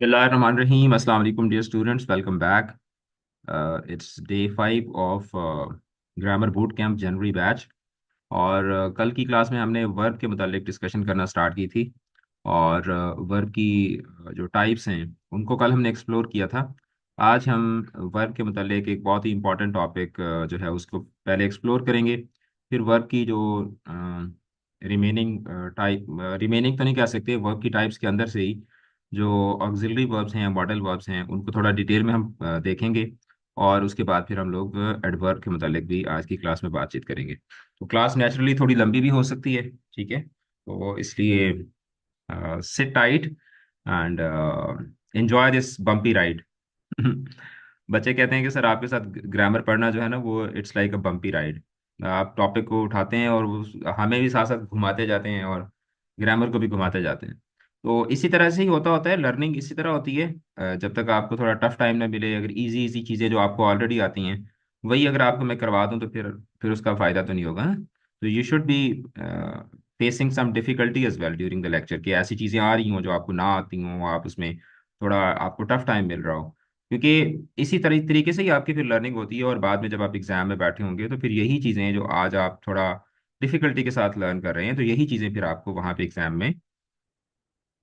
Bismillahirrahmanirrahim. Assalamu alaikum dear students. Welcome back. It's day 5 of Grammar Boot Camp January batch. और कल की class में हमने verb के मुतालिक डिस्कशन करना स्टार्ट की थी। और वर्ब की जो टाइप्स हैं उनको कल हमने एक्सप्लोर किया था। आज हम वर्ब के मुतालिक एक बहुत ही इंपॉर्टेंट टॉपिक जो है उसको पहले एक्सप्लोर करेंगे। फिर वर्ब की जो रिमेनिंग तो नहीं कह सकते, वर्ब की टाइप्स के अंदर से ही जो ऑक्सिलरी वर्ब्स हैं, मॉडल वर्ब्स हैं, उनको थोड़ा डिटेल में हम देखेंगे। और उसके बाद फिर हम लोग एडवर्ब के मुतालिक भी आज की क्लास में बातचीत करेंगे। तो क्लास नेचुरली थोड़ी लंबी भी हो सकती है, ठीक है। तो इसलिए seat tight and enjoy this bumpy ride. बच्चे कहते हैं कि सर आपके साथ ग्रामर पढ़ना जो है ना, वो it's like a bumpy ride. आप टॉपिक को उठाते हैं और हमें भी साथ साथ घुमाते जाते हैं और ग्रामर को भी घुमाते जाते हैं। तो इसी तरह से ही होता होता है, लर्निंग इसी तरह होती है। जब तक आपको थोड़ा टफ टाइम ना मिले, अगर इजी इजी चीज़ें जो आपको ऑलरेडी आती हैं वही अगर आपको मैं करवा दूं तो फिर उसका फायदा तो नहीं होगा ना। तो you should be facing some difficulty as well during the lecture, कि ऐसी चीज़ें आ रही हों जो आपको ना आती हों, आप उसमें थोड़ा आपको टफ टाइम मिल रहा हो। क्योंकि इसी तरीके से ही आपकी फिर लर्निंग होती है, और बाद में जब आप एग्जाम में बैठे होंगे तो फिर यही चीज़ें जो आज आप थोड़ा डिफिकल्टी के साथ लर्न कर रहे हैं, तो यही चीज़ें फिर आपको वहाँ पे एग्जाम में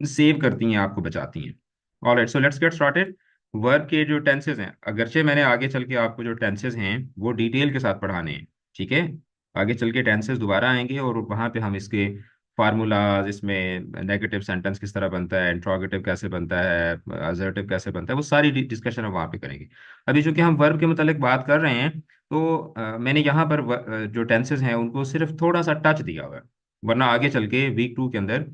सेव करती हैं, आपको बचाती हैं। Alright, so let's get started. Verb के जो टेंसेज हैं, अगरचे मैंने आगे चल के आपको जो टेंसेज हैं वो डिटेल के साथ पढ़ाने हैं, ठीक है। आगे चल के टेंसेज दोबारा आएंगे और वहाँ पे हम इसके फार्मूलाज, इसमें नेगेटिव सेंटेंस किस तरह बनता है, इंट्रोगेटिव कैसे बनता है, असर्टिव कैसे बनता है, वो सारी डिस्कशन हम वहाँ पे करेंगे। अभी चूंकि हम वर्ब के मतलब बात कर रहे हैं, तो मैंने यहाँ पर जो टेंसेज हैं उनको सिर्फ थोड़ा सा टच दिया हुआ है। वरना आगे चल के वीक 2 के अंदर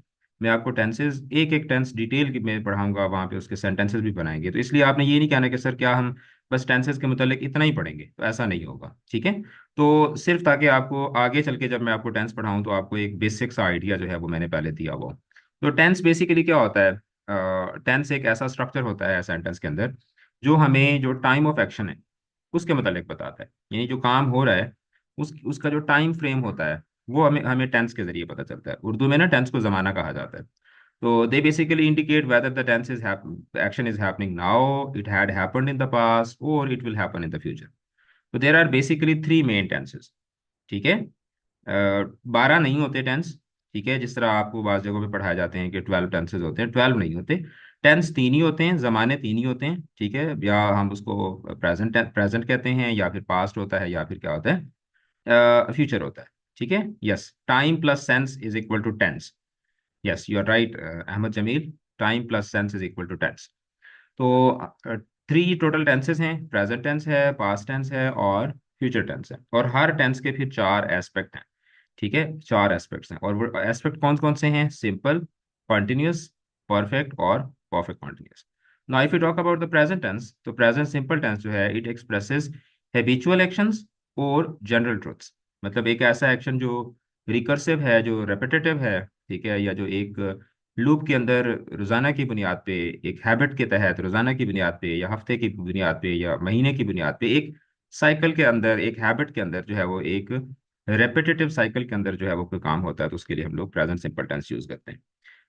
मैं आपको टेंसेज एक एक टेंस डिटेल की में पढ़ाऊंगा, वहाँ पे उसके सेंटेंसेस भी बनाएंगे। तो इसलिए आपने ये नहीं कहना कि सर क्या हम बस टेंसेस के मुतालिक इतना ही पढ़ेंगे, तो ऐसा नहीं होगा, ठीक है। तो सिर्फ ताकि आपको आगे चल के जब मैं आपको टेंस पढ़ाऊँ तो आपको एक बेसिक सा आइडिया जो है वो मैंने पहले दिया हुआ हो। तो टेंस बेसिकली क्या होता है? टेंस एक ऐसा स्ट्रक्चर होता है सेंटेंस के अंदर जो हमें जो टाइम ऑफ एक्शन है उसके मुतालिक बताता है। यानी जो काम हो रहा है उसका जो टाइम फ्रेम होता है वो हमें हमें टेंस के जरिए पता चलता है। उर्दू में ना टेंस को जमाना कहा जाता है। तो they basically indicate whether the tense is action is happening now, it had happened in the past, or it will happen in the future. So there are basically three main tenses, ठीक है। 12 नहीं होते tense, ठीक है। जिस तरह आपको बाज़ जगहों पे पढ़ाए जाते हैं कि 12 टेंसेज होते हैं, 12 नहीं होते। टेंस तीन ही होते हैं, जमाने तीन ही होते हैं, ठीक है। या हम उसको प्रेजेंट कहते हैं, या फिर पास्ट होता है, या फिर क्या होता है, फ्यूचर होता है, ठीक है। Yes, time plus sense is equal to tense. Yes you are right Ahmad Jamil, time plus tense is equal to tense. तो थ्री टोटल टेंसेस हैं, प्रेजेंट टेंस है, पास्ट टेंस है और फ्यूचर टेंस है। और हर टेंस के फिर चार एस्पेक्ट हैं, ठीक है। चार एस्पेक्ट्स हैं, और वो एस्पेक्ट कौन कौन से हैं? सिंपल, कॉन्टिन्यूस, परफेक्ट और perfect continuous. Now if you talk about the present tense, तो प्रेजेंट सिंपल टेंस जो है इट एक्सप्रेसेस हैबिचुअल एक्शंस और जनरल ट्रुथ्स। मतलब एक ऐसा एक्शन जो रिकर्सिव है, जो रेपिटेटिव है, ठीक है, या जो एक लूप के अंदर रोजाना की बुनियाद पे, एक हैबिट के तहत रोजाना की बुनियाद पे या हफ्ते की बुनियाद पे या महीने की बुनियाद पे, एक साइकिल के अंदर, एक हैबिट के अंदर जो है वो एक रेपिटेटिव साइकिल के अंदर जो है वो कोई काम होता है, तो उसके लिए हम लोग प्रेजेंट सिंपल टेंस यूज करते हैं।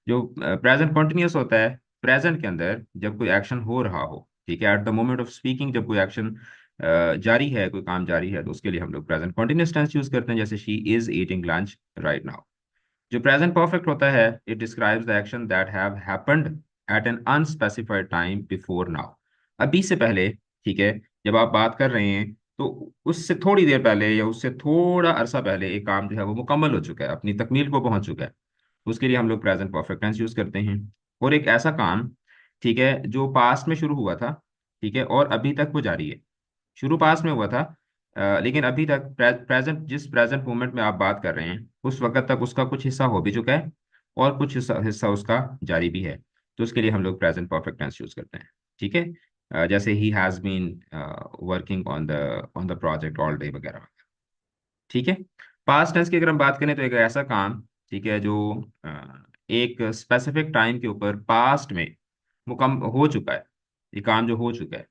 जो प्रेजेंट कॉन्टिन्यूस होता है, प्रेजेंट के अंदर जब कोई एक्शन हो रहा हो, ठीक है, at the moment of speaking, जब कोई एक्शन जारी है, कोई काम जारी है, तो उसके लिए हम लोग प्रेजेंट कॉन्टिन्यूस टेंस यूज करते हैं। जैसे she is eating lunch right now. जो प्रेजेंट परफेक्ट होता है, it describes the action that have happened at an unspecified time before now. अभी से पहले, ठीक है, जब आप बात कर रहे हैं तो उससे थोड़ी देर पहले या उससे थोड़ा अरसा पहले एक काम जो है वो मुकम्मल हो चुका है, अपनी तकमील को पहुंच चुका है। उसके लिए हम लोग प्रेजेंट परफेक्ट टेंस यूज करते हैं। और एक ऐसा काम, ठीक है, जो पास्ट में शुरू हुआ था, ठीक है, और अभी तक वो जारी है। शुरू पास्ट में हुआ था, लेकिन अभी तक प्रेजेंट, जिस प्रेजेंट मोमेंट में आप बात कर रहे हैं उस वक्त तक उसका कुछ हिस्सा हो भी चुका है और कुछ हिस्सा उसका जारी भी है। तो उसके लिए हम लोग प्रेजेंट परफेक्ट टेंस यूज करते हैं, ठीक है। जैसे he has been working on the project all day वगैरह वगैरह, ठीक है। पास्ट टेंस की अगर हम बात करें तो एक ऐसा काम, ठीक है, जो एक स्पेसिफिक टाइम के ऊपर पास्ट में मुकम हो चुका है, ये काम जो हो चुका है,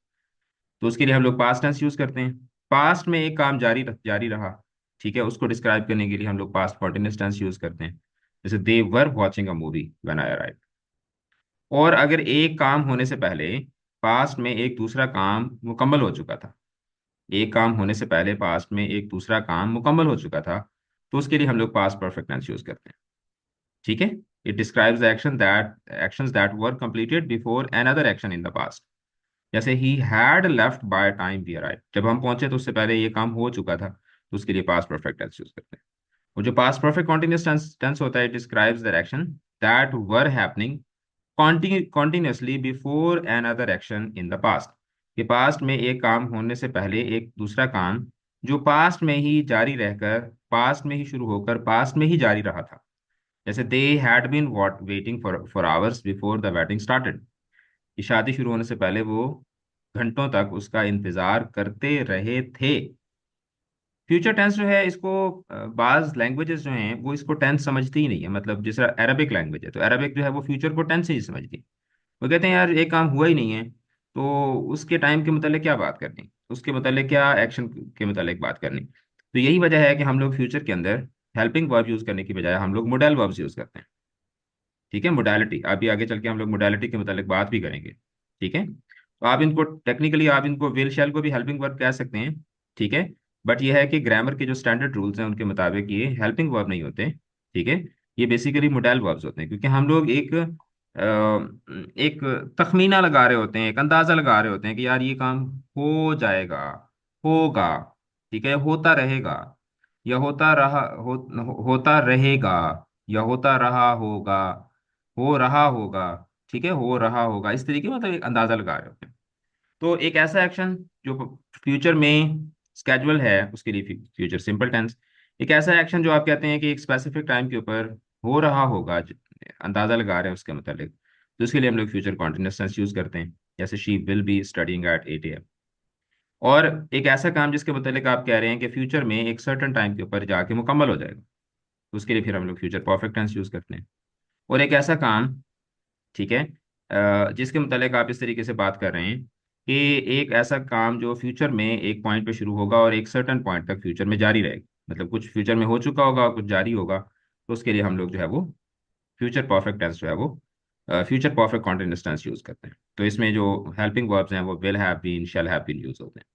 तो उसके लिए हम लोग पास्ट टेंस यूज करते हैं। पास्ट में एक काम जारी रहा, ठीक है, उसको डिस्क्राइब करने के लिए हम लोग पास्ट कंटिन्यूअस टेंस यूज करते हैं। जैसे they were watching a movie when I arrive. और अगर एक काम होने से पहले पास्ट में एक दूसरा काम मुकम्मल हो चुका था, एक काम होने से पहले पास्ट में एक दूसरा काम मुकम्मल हो चुका था, तो उसके लिए हम लोग पास्ट परफेक्ट टेंस यूज करते हैं। ठीक है। It describes the actions that were completed before another action in the past. जैसे he had left by time we arrive, जब हम पहुंचे तो उससे पहले ये काम हो चुका था, तो उसके लिए पास्ट परफेक्ट टेंस यूज करते हैं। और जो past perfect continuous tense tense होता है, describes the action that were happening continuously before another action in the past. कि पास्ट में एक काम होने से पहले एक दूसरा काम जो पास्ट में ही जारी रहकर, पास्ट में ही शुरू होकर पास्ट में ही जारी रहा था। जैसे they had been what waiting for for hours before the wedding started, कि शादी शुरू होने से पहले वो घंटों तक उसका इंतजार करते रहे थे। फ्यूचर टेंस जो है इसको बाज लैंग्वेजेस जो हैं वो इसको टेंस समझती ही नहीं है। मतलब जैसे अरबिक लैंग्वेज है, तो अरबिक जो है वो फ्यूचर को टेंस ही समझती। वो कहते हैं यार एक काम हुआ ही नहीं है, तो उसके टाइम के मतलब क्या बात करनी, उसके मतलब क्या एक्शन के मतलब बात करनी। तो यही वजह है कि हम लोग फ्यूचर के अंदर हेल्पिंग वर्ब यूज करने की बजाय हम लोग मोडेल वर्ब्स यूज करते हैं। ठीक है, मोडालिटी अभी आगे चल के हम लोग मोडालिटी के मतलब बात भी करेंगे। ठीक है, तो आप इनको टेक्निकली आप इनको विल शैल को भी हेल्पिंग वर्ब कह सकते हैं। ठीक है, बट ये है कि ग्रामर के जो स्टैंडर्ड रूल्स हैं उनके मुताबिक ये हेल्पिंग वर्ब नहीं होते। ठीक है, ये बेसिकली मोडेल वर्ब्स होते हैं, क्योंकि हम लोग एक तखमीना लगा रहे होते हैं, एक अंदाजा लगा रहे होते हैं कि यार ये काम हो जाएगा, होगा। ठीक है, होता रहेगा, या होता रहेगा, या होता रहा होगा, हो रहा होगा। ठीक है, हो रहा होगा, इस तरीके मतलब एक अंदाजा लगा रहे होते हैं। तो एक ऐसा एक्शन जो फ्यूचर में स्केजुअल है उसके लिए फ्यूचर सिंपल टेंस। एक ऐसा एक्शन जो आप कहते हैं कि एक स्पेसिफिक टाइम के ऊपर हो रहा होगा, अंदाजा लगा रहे हैं उसके मतलब, तो उसके लिए हम लोग फ्यूचर कॉन्टिन्यूस टेंस यूज करते हैं। जैसे she will be studying at 8 AM। और एक ऐसा काम जिसके मतलब आप कह रहे हैं कि फ्यूचर में एक सर्टन टाइम के ऊपर जाके मुकम्मल हो जाएगा, तो उसके लिए फिर हम लोग फ्यूचर परफेक्ट टेंस यूज करते हैं। और एक ऐसा काम, ठीक है, जिसके मतलब आप इस तरीके से बात कर रहे हैं कि एक ऐसा काम जो फ्यूचर में एक पॉइंट पे शुरू होगा और एक सर्टन पॉइंट तक फ्यूचर में जारी रहेगा, मतलब कुछ फ्यूचर में हो चुका होगा और कुछ जारी होगा, तो उसके लिए हम लोग जो है वो फ्यूचर परफेक्ट टेंस जो है वो future perfect continuous tense use करते हैं। तो इसमें जो हेल्पिंग वर्ब्स हैं वो will have been, shall have been use होते हैं।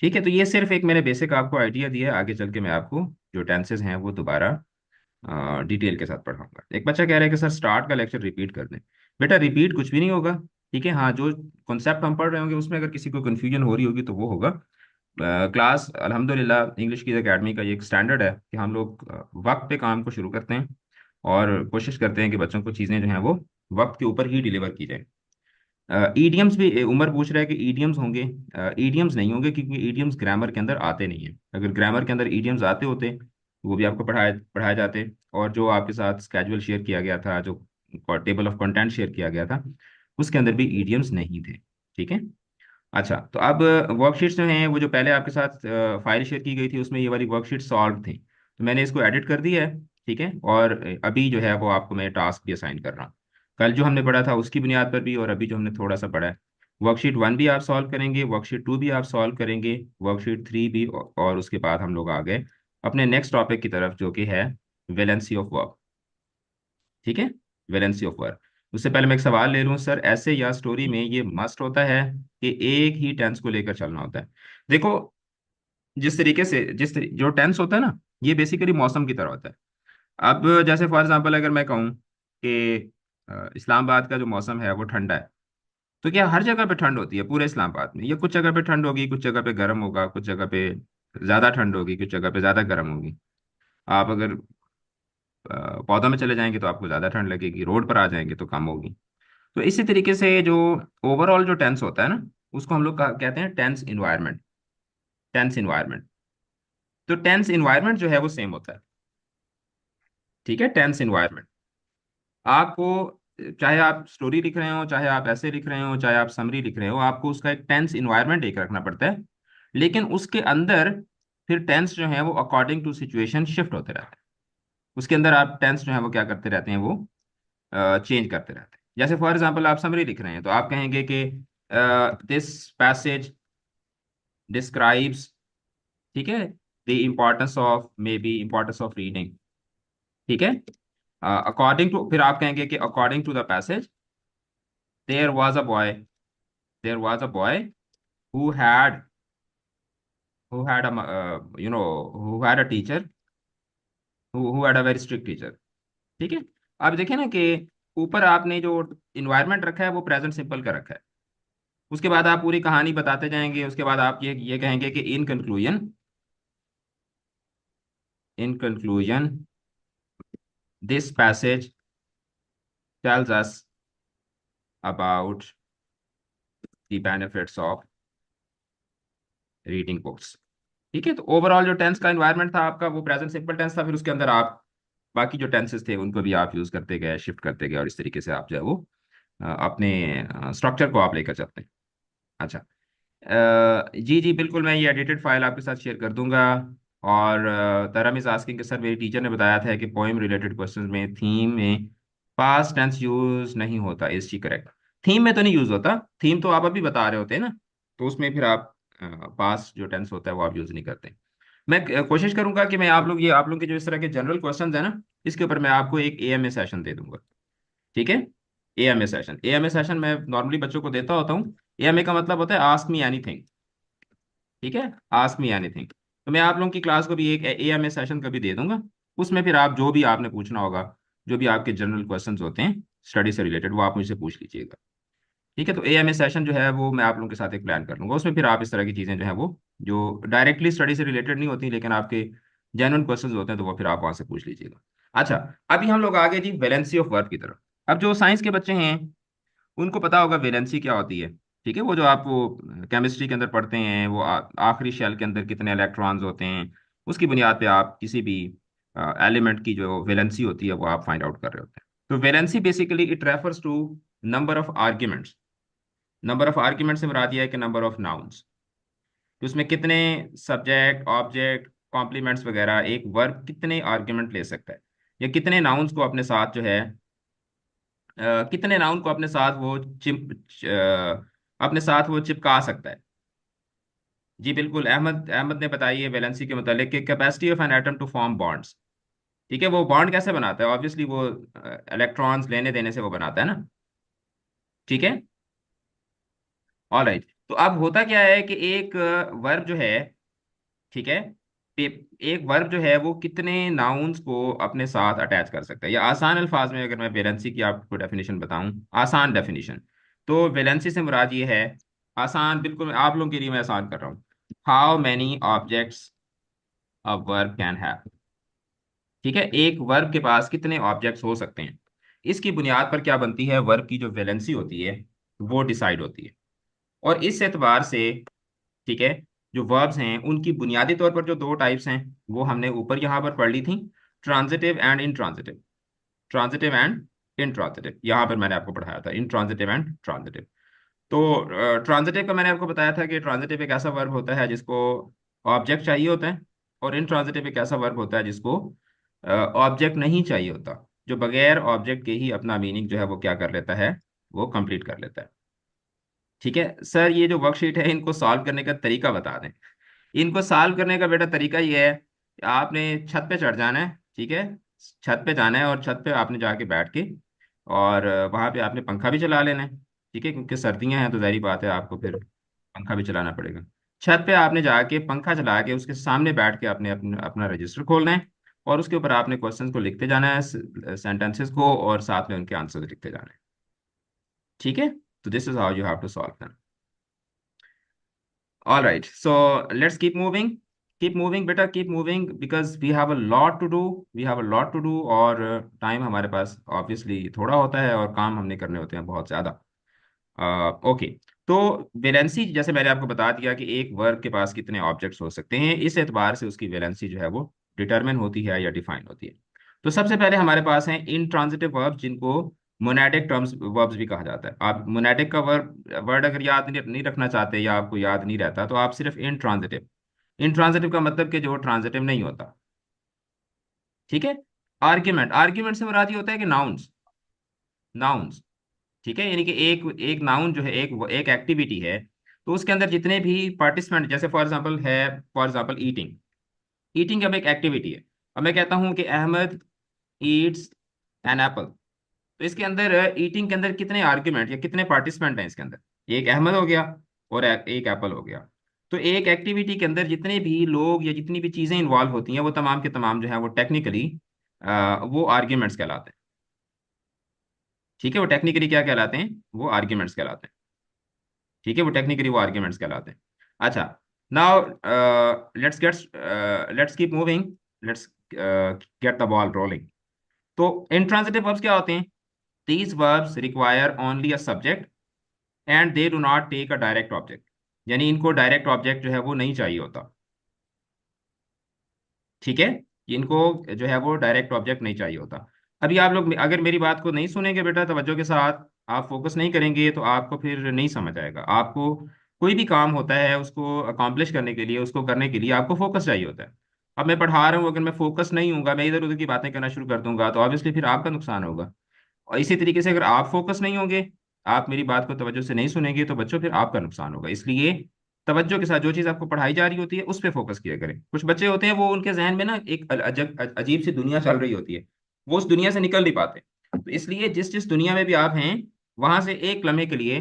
ठीक है, तो ये सिर्फ एक मैंने बेसिक आपको आइडिया दिया है, आगे चल के मैं आपको जो टेंसेज हैं वो दोबारा डिटेल के साथ पढ़ाऊंगा। एक बच्चा कह रहा है कि सर स्टार्ट का लेक्चर रिपीट कर दें। बेटा रिपीट कुछ भी नहीं होगा। ठीक है, हाँ, जो कॉन्सेप्ट हम पढ़ रहे होंगे उसमें अगर किसी को कन्फ्यूजन हो रही होगी तो वो होगा। क्लास अल्हम्दुलिल्लाह इंग्लिश की एकेडमी का ये एक स्टैंडर्ड है कि हम लोग वक्त पे काम को शुरू करते हैं और कोशिश करते हैं कि बच्चों को चीज़ें जो हैं वो वक्त के ऊपर ही डिलीवर की जाए। ईडियम्स भी उमर पूछ रहा है कि ईडियम्स होंगे। ईडियम्स नहीं होंगे, क्योंकि ईडियम्स ग्रामर के अंदर आते नहीं हैं। अगर ग्रामर के अंदर ईडियम्स आते होते तो वो भी आपको पढ़ाए पढ़ाए जाते। और जो आपके साथ स्केजुअल शेयर किया गया था, जो टेबल ऑफ कंटेंट शेयर किया गया था, उसके अंदर भी ईडियम्स नहीं थे। ठीक है। अच्छा, तो अब वर्कशीट्स जो हैं वो जो पहले आपके साथ फाइल शेयर की गई थी उसमें ये वाली वर्कशीट सॉल्व थी, तो मैंने इसको एडिट कर दिया है। ठीक है, और अभी जो है वो आपको मैं टास्क भी असाइन कर रहा हूँ। कल जो हमने पढ़ा था उसकी बुनियाद पर भी, और अभी जो हमने थोड़ा सा पढ़ा है, वर्कशीट 1 भी आप सॉल्व करेंगे, वर्कशीट 2 भी आप सॉल्व करेंगे, वर्कशीट 3 भी, और उसके बाद हम लोग आ गए अपने नेक्स्ट टॉपिक की तरफ जो कि है वैलेंसी ऑफ वर्ब। ठीक है, वैलेंसी ऑफ वर्ब। उससे पहले मैं एक सवाल ले लूँ, सर ऐसे या स्टोरी में ये मस्ट होता है कि एक ही टेंस को लेकर चलना होता है? देखो, जिस तरीके से जो टेंस होता है ना, ये बेसिकली मौसम की तरह होता है। अब जैसे फॉर एग्जांपल अगर मैं कहूँ कि इस्लामाबाद का जो मौसम है वो ठंडा है, तो क्या हर जगह पे ठंड होती है पूरे इस्लामाबाद में? या कुछ जगह पे ठंड होगी, कुछ जगह पे गर्म होगा, कुछ जगह पे ज्यादा ठंड होगी, कुछ जगह पे ज्यादा गर्म होगी। आप अगर पौधों में चले जाएंगे तो आपको ज्यादा ठंड लगेगी, रोड पर आ जाएंगे तो कम होगी। तो इसी तरीके से जो ओवरऑल जो टेंस होता है ना, उसको हम लोग कहते हैं टेंस इन्वायरमेंट। टेंस इन्वायरमेंट, तो टेंस इन्वायरमेंट जो है वो सेम होता है। ठीक है, टेंस इन्वायरमेंट आपको, चाहे आप स्टोरी लिख रहे हो, चाहे आप ऐसे लिख रहे हो, चाहे आप समरी लिख रहे हो, आपको उसका एक टेंस इन्वायरमेंट एक रखना पड़ता है। लेकिन उसके अंदर फिर टेंस जो है वो अकॉर्डिंग टू सिचुएशन शिफ्ट होते रहते हैं। उसके अंदर आप टेंस जो है वो क्या करते रहते हैं, वो चेंज करते रहते हैं। जैसे फॉर एग्जाम्पल आप समरी लिख रहे हैं तो आप कहेंगे कि दिस पैसेज डिस्क्राइब्स, ठीक है, the importance of, maybe importance of reading. ठीक है, अकॉर्डिंग टू, फिर आप कहेंगे कि according to the passage there was a boy, there was a boy who had who had a you know who had a teacher, who had a very strict teacher. ठीक है। आप देखें ना कि ऊपर आपने जो इन्वायरमेंट रखा है वो प्रेजेंट सिंपल का रखा है। उसके बाद आप पूरी कहानी बताते जाएंगे, उसके बाद आप ये कहेंगे कि in conclusion this passage tells us about the benefits of reading books. ठीक है। तो ओवरऑल जो टेंस का एनवायरनमेंट था आपका वो प्रेजेंट सिंपल टेंस था, फिर उसके अंदर आप बाकी जो टेंसेस थे उनको भी आप यूज करते गए, शिफ्ट करते गए, और इस तरीके से आप जो है वो अपने स्ट्रक्चर को आप लेकर चलते हैं। अच्छा। जी जी बिल्कुल, मैं ये एडिटेड फाइल आपके साथ शेयर कर दूंगा। और तरम इज आस्किंग कि सर मेरी टीचर ने बताया था कि पोएम रिलेटेड क्वेश्चंस में थीम में पास्ट टेंस यूज नहीं होता, इज शी करेक्ट? थीम में तो नहीं यूज होता, थीम तो आप अभी बता रहे होते हैं ना, तो उसमें फिर आप पास्ट जो टेंस होता है वो आप यूज नहीं करते। मैं कोशिश करूंगा कि मैं आप लोग के जो इस तरह के जनरल क्वेश्चंस है ना, इसके ऊपर मैं आपको एक एएमए सेशन दे दूंगा। ठीक है। एएमए सेशन मैं नॉर्मली बच्चों को देता होता हूँ। एएमए का मतलब होता है आस्क मी एनीथिंग। ठीक है। Ask me anything. तो मैं आप लोगों की क्लास को भी एक एएमए सेशन कभी दे दूंगा। उसमें फिर आप जो भी आपने पूछना होगा, जो भी आपके जनरल क्वेश्चंस होते हैं स्टडी से रिलेटेड, वो आप मुझसे पूछ लीजिएगा। ठीक है। तो एएमए सेशन जो है वो मैं आप लोगों के साथ एक प्लान कर लूंगा, उसमें फिर आप इस तरह की चीज़ें जो है वो जो डायरेक्टली स्टडी से रिलेटेड नहीं होती लेकिन आपके जेन्युइन क्वेश्चंस होते हैं, तो वो फिर आप वहां से पूछ लीजिएगा। अच्छा। अभी हम लोग आगे जी वैलेंसी ऑफ वर्ब की तरफ। अब जो साइंस के बच्चे हैं उनको पता होगा वैलेंसी क्या होती है। ठीक है। वो जो आप वो केमिस्ट्री के अंदर पढ़ते हैं, वो आखिरी शेल के अंदर कितने इलेक्ट्रॉन्स होते हैं, उसकी बुनियाद पे आप किसी भी एलिमेंट की जो वैलेंसी होती है वो आप फाइंड आउट कर रहे होते हैं। तो valency basically it refers to number of arguments. Number of argument से मुराद ये है कि नंबर ऑफ नाउन्स, तो उसमें कितने सब्जेक्ट ऑब्जेक्ट कॉम्प्लीमेंट्स वगैरह एक वर्ब कितने आर्ग्यूमेंट ले सकता है, या कितने नाउन्स को अपने साथ जो है कितने नाउन को अपने साथ वो अपने साथ वो चिपका सकता है। जी बिल्कुल, अहमद अहमद ने बताई है वैलेंसी के मतलब कि capacity of an atom to form bonds. ठीक है। वो बॉन्ड कैसे बनाता है? ऑब्वियसली वो इलेक्ट्रॉन्स लेने देने से वो बनाता है ना। ठीक है। ऑलराइट। तो अब होता क्या है कि एक वर्ब जो है, ठीक है, एक वर्ब जो है वो कितने नाउन्स को अपने साथ अटैच कर सकता है, या आसान अल्फाज में अगर मैं वेलेंसी की आपको डेफिनेशन बताऊं, आसान डेफिनेशन, तो वेलेंसी से मुराद ये है, आसान बिल्कुल आप लोगों के लिए मैं आसान कर रहा हूँ, how many objects a verb can have. ठीक है। एक वर्ब के पास कितने ऑब्जेक्ट्स हो सकते हैं, इसकी बुनियाद पर क्या बनती है, वर्ब की जो वेलेंसी होती है वो डिसाइड होती है। और इस एतबार से, ठीक है, जो वर्ब्स हैं उनकी बुनियादी तौर पर जो दो टाइप्स हैं वो हमने ऊपर यहाँ पर पढ़ ली थी, transitive and intransitive. Transitive and intransitive यहाँ पर मैंने आपको पढ़ाया था, इनट्रांजिटिव एंड ट्रांजिटिव। तो ट्रांजिटिव का मैंने आपको बताया था कि ट्रांजिटिव एक ऐसा वर्ब होता है जिसको ऑब्जेक्ट चाहिए होता है, और इनट्रांजिटिव एक ऐसा वर्ब होता है जिसको ऑब्जेक्ट नहीं चाहिए होता, जो बगैर ऑब्जेक्ट के ही अपना मीनिंग जो है वो क्या कर लेता है, वो कंप्लीट कर लेता है। ठीक है। सर ये जो वर्कशीट है इनको सॉल्व करने का तरीका बता दें। इनको सॉल्व करने का बेटा तरीका ये है कि आपने छत पे चढ़ जाना है। ठीक है। छत पे जाना है और छत पे आपने जाके बैठ के, और वहां पे आपने पंखा भी चला लेना है। ठीक है, क्योंकि सर्दियां हैं तो जाहिर बात है आपको फिर पंखा भी चलाना पड़ेगा। छत पे आपने जाके पंखा चला के उसके सामने बैठ के आपने अपना रजिस्टर खोलना है, और उसके ऊपर आपने क्वेश्चंस को लिखते जाना है, सेंटेंसेस को, और साथ में उनके आंसर लिखते जाना है। ठीक है। तो this is how you have to solve. All right, so let's keep moving. Keep moving, बेटा, keep moving because we have a lot to do. We have a lot to do, और time हमारे पास obviously थोड़ा होता है और काम हमने करने होते हैं बहुत ज़्यादा। ओके। तो वैलेंसी जैसे मैंने आपको बता दिया कि एक वर्ब के पास कितने ऑब्जेक्ट्स हो सकते हैं, इस एतबार से उसकी वैलेंसी जो है वो डिटरमिन होती है या डिफाइन होती है। तो सबसे पहले हमारे पास हैं इनट्रांजिटिव वर्ब, जिनको मोनैडिक टर्म्स वर्ब्स भी कहा जाता है। आप मोनैडिक का वर्ड अगर याद नहीं रखना चाहते या आपको याद नहीं रहता, तो आप सिर्फ इनट्रांजिटिव, इनट्रांजिटिव का मतलब कि जो ट्रांजिटिव नहीं होता। ठीक है। आर्ग्यूमेंट, आर्ग्यूमेंट से मुराद ये होता है कि नाउन्स, नाउन्स। ठीक है। यानी कि एक एक नाउन जो है, एक एक्टिविटी है, तो उसके अंदर जितने भी पार्टिसिपेंट, जैसे फॉर एग्जांपल है, फॉर एग्जांपल ईटिंग, ईटिंग अब एक एक्टिविटी है। अब मैं कहता हूं कि अहमद ईट्स एन एप्पल, तो तो इसके अंदर ईटिंग के अंदर कितने आर्ग्यूमेंट या कितने पार्टिसिपेंट हैं इसके अंदर? एक अहमद हो गया और एक एप्पल हो गया। तो एक एक्टिविटी के अंदर जितने भी लोग या जितनी भी चीजें इन्वॉल्व होती हैं वो तमाम के तमाम जो है वो टेक्निकली वो आर्ग्यूमेंट्स कहलाते हैं। ठीक है, वो टेक्निकली क्या कहलाते हैं? वो आर्ग्यूमेंट्स कहलाते हैं। ठीक है, वो टेक्निकली वो आर्ग्यूमेंट्स कहलाते हैं। अच्छा, now let's keep moving, let's get the ball rolling. तो इंट्रांजिटिव वर्ब्स क्या होते हैं? These verbs require only a subject and they do not take a direct object. यानी इनको डायरेक्ट ऑब्जेक्ट जो है वो नहीं चाहिए होता। ठीक है, इनको जो है वो डायरेक्ट ऑब्जेक्ट नहीं चाहिए होता। अभी आप लोग अगर मेरी बात को नहीं सुनेंगे बेटा तवज्जो के साथ, आप फोकस नहीं करेंगे, तो आपको फिर नहीं समझ आएगा। आपको कोई भी काम होता है उसको अकॉम्प्लिश करने के लिए, उसको करने के लिए आपको फोकस चाहिए होता है। अब मैं पढ़ा रहा हूँ, अगर मैं फोकस नहीं हूँगा, मैं इधर उधर की बातें करना शुरू कर दूंगा, तो ऑब्वियसली फिर आपका नुकसान होगा। और इसी तरीके से अगर आप फोकस नहीं होंगे, आप मेरी बात को तवज्जो से नहीं सुनेंगे, तो बच्चों फिर आपका नुकसान होगा। इसलिए तवज्जो के साथ जो चीज़ आपको पढ़ाई जा रही होती है उस पर फोकस किया करें। कुछ बच्चे होते हैं वो उनके जहन में ना एक अजीब सी दुनिया चल रही होती है, वो उस दुनिया से निकल नहीं पाते। तो इसलिए जिस जिस दुनिया में भी आप हैं, वहां से एक लम्हे के लिए,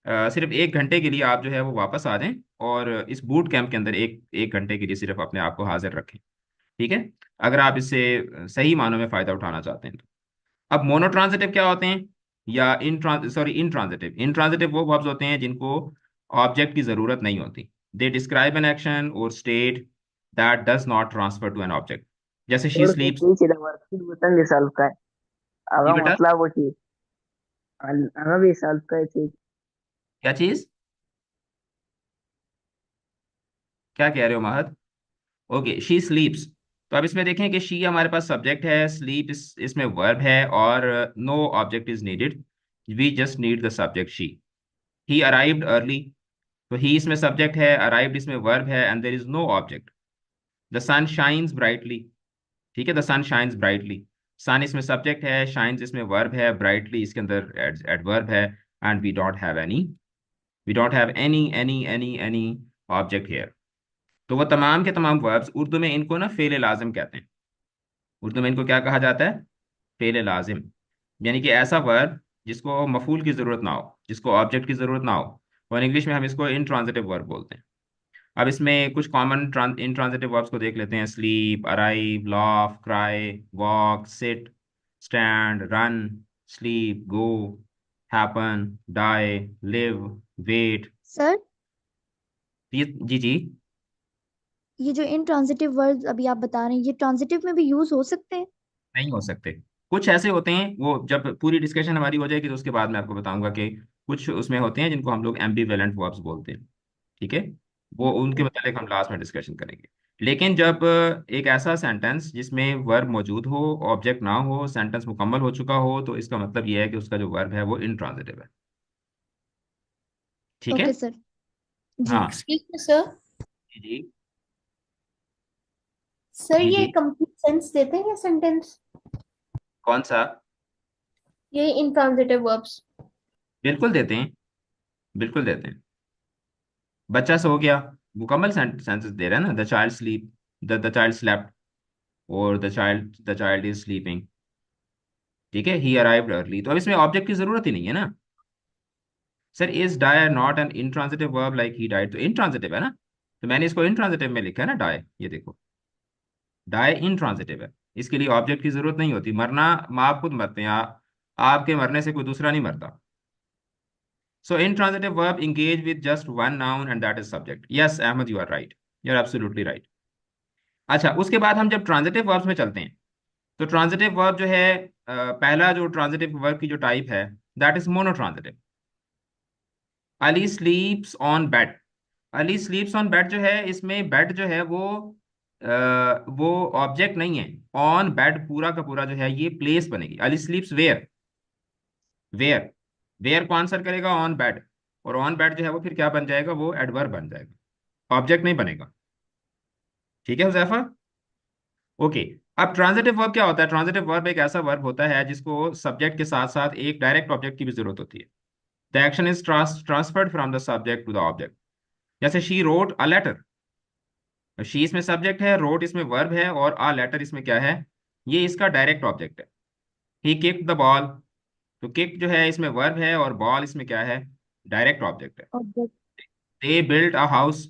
सिर्फ एक घंटे के लिए आप जो है वो वापस आ जाएं, और इस बूट कैंप के अंदर एक एक घंटे के लिए सिर्फ अपने आप को हाजिर रखें। ठीक है, अगर आप इससे सही मानों में फायदा उठाना चाहते हैं तो। अब मोनोट्रांजिटिव क्या होते हैं? या इनट्रांजिटिव, इनट्रांजिटिव वो वर्ब्स होते हैं जिनको ऑब्जेक्ट की जरूरत नहीं होती। दे डिस्क्राइब एन एक्शन और state that does not transfer to an object. जैसे शी थोडं स्लीप्स। तेच वर्कशीट बटन दिसाल काय जी आगा बेटा, मतलब वो चीज आगा भी साल काय चीज क्या चीज? क्या कह रहे हो महद? Okay, she स्लीप्स। तो अब इसमें देखें कि शी हमारे पास सब्जेक्ट है, स्लीप इसमें वर्ब है, और no object is needed. We just need the subject she. He arrived early. तो ही इसमें सब्जेक्ट है, अराइव्ड इसमें वर्ब है, and there is no object. The sun shines brightly. ठीक है, the sun shines brightly. Sun इसमें subject है, shines इसमें वर्ब है, ब्राइटली इसके अंदर एडवर्ब है, and we don't have any object here. तो वो तमाम के तमाम वर्ब्स, उर्दू में इनको ना फेल लाजिम कहते हैं। उर्दू में इनको क्या कहा जाता है? फेल लाजिम। यानी कि ऐसा वर्ब जिसको मफूल की जरूरत ना हो, जिसको ऑब्जेक्ट की जरूरत ना हो, और इंग्लिश में हम इसको इंट्रांजिटिव वर्ब बोलते हैं। अब इसमें कुछ कॉमन इंट्रांजिटिव वर्ब्स को देख लेते हैं। Sleep, arrive, laugh, cry, walk, sit, stand, run, sleep, go, happen, die, live, wait. Sir, ये जी जी। ये जो इंट्रांजिटिव वर्ड्स अभी आप बता रहे हैं, ये ट्रांजिटिव में भी यूज हो सकते हैं? नहीं हो सकते। कुछ ऐसे होते हैं, वो जब पूरी डिस्कशन हमारी हो जाएगी तो उसके बाद मैं आपको बताऊंगा कि कुछ उसमें होते हैं जिनको हम लोग एम्बिवेलेंट वर्ब्स बोलते हैं। ठीक है, वो उनके मतलब हम लास्ट में डिस्कशन करेंगे। लेकिन जब एक ऐसा सेंटेंस जिसमें वर्ब मौजूद हो, ऑब्जेक्ट ना हो, सेंटेंस मुकम्मल हो चुका हो, तो इसका मतलब यह है कि उसका जो वर्ब है वो इंट्रांजिटिव है। ठीक है। Okay sir. जी। हाँ। Excuse me sir. जी जी। सर जी ये जी। कंप्लीट सेंस देते हैं क्या सेंटेंस? कौन सा? ये इंट्रांजिटिव वर्ब्स। बिल्कुल देते हैं, बिल्कुल देते हैं। बच्चा सो गया, मुकम्मल सेंटेंस दे रहा है ना। The child sleep, the child slept, और द चाइल्ड इज स्लीपिंग। ठीक है, ही अराइव्ड अर्ली। तो अब इसमें ऑब्जेक्ट की जरूरत ही नहीं है ना। Sir, is die not an intransitive verb like he died? तो इंट्रांजिटिव है ना, तो मैंने इसको इंट्रांजिटिव में लिखा है ना डाई। ये देखो, डाई इंट्रांजिटिव है। इसके लिए ऑब्जेक्ट की जरूरत नहीं होती। मरना, आप खुद मरते हैं, आपके मरने से कोई दूसरा नहीं मरता। So intransitive verb engage with just one noun and that is subject. Yes Ahmed, you are right, you are absolutely right. अच्छा, उसके बाद हम जब ट्रांजिटिव वर्ब्स में चलते हैं, तो ट्रांजिटिव वर्ब जो है, पहला जो ट्रांजिटिव वर्ब की जो टाइप है, that is monotransitive. Ali स्लीप्स on bed. Ali स्लीप्स on bed जो है, इसमें बेड जो है वो ऑब्जेक्ट नहीं है। ऑन बेड पूरा का पूरा जो है ये प्लेस बनेगी। Ali sleeps where, where, where को आंसर करेगा ऑन बेड, और ऑन बेड जो है वो फिर क्या बन जाएगा? वो एडवर्ब बन जाएगा, ऑब्जेक्ट नहीं बनेगा। ठीक है हुजैफा? ओके। अब ट्रांजिटिव वर्ब क्या होता है? ट्रांजिटिव वर्ब एक ऐसा वर्ब होता है जिसको सब्जेक्ट के साथ साथ एक डायरेक्ट ऑब्जेक्ट की भी जरूरत होती है। The action is transferred from the subject to the object. जैसे she wrote a letter. She इसमें सब्जेक्ट है, रोट इसमें वर्ब है, और आ लेटर इसमें क्या है? ये इसका डायरेक्ट ऑब्जेक्ट है। ही किक्ड द बॉल। तो किक जो है इसमें वर्ब है और बॉल इसमें क्या है, डायरेक्ट ऑब्जेक्ट है। Object. They built a house,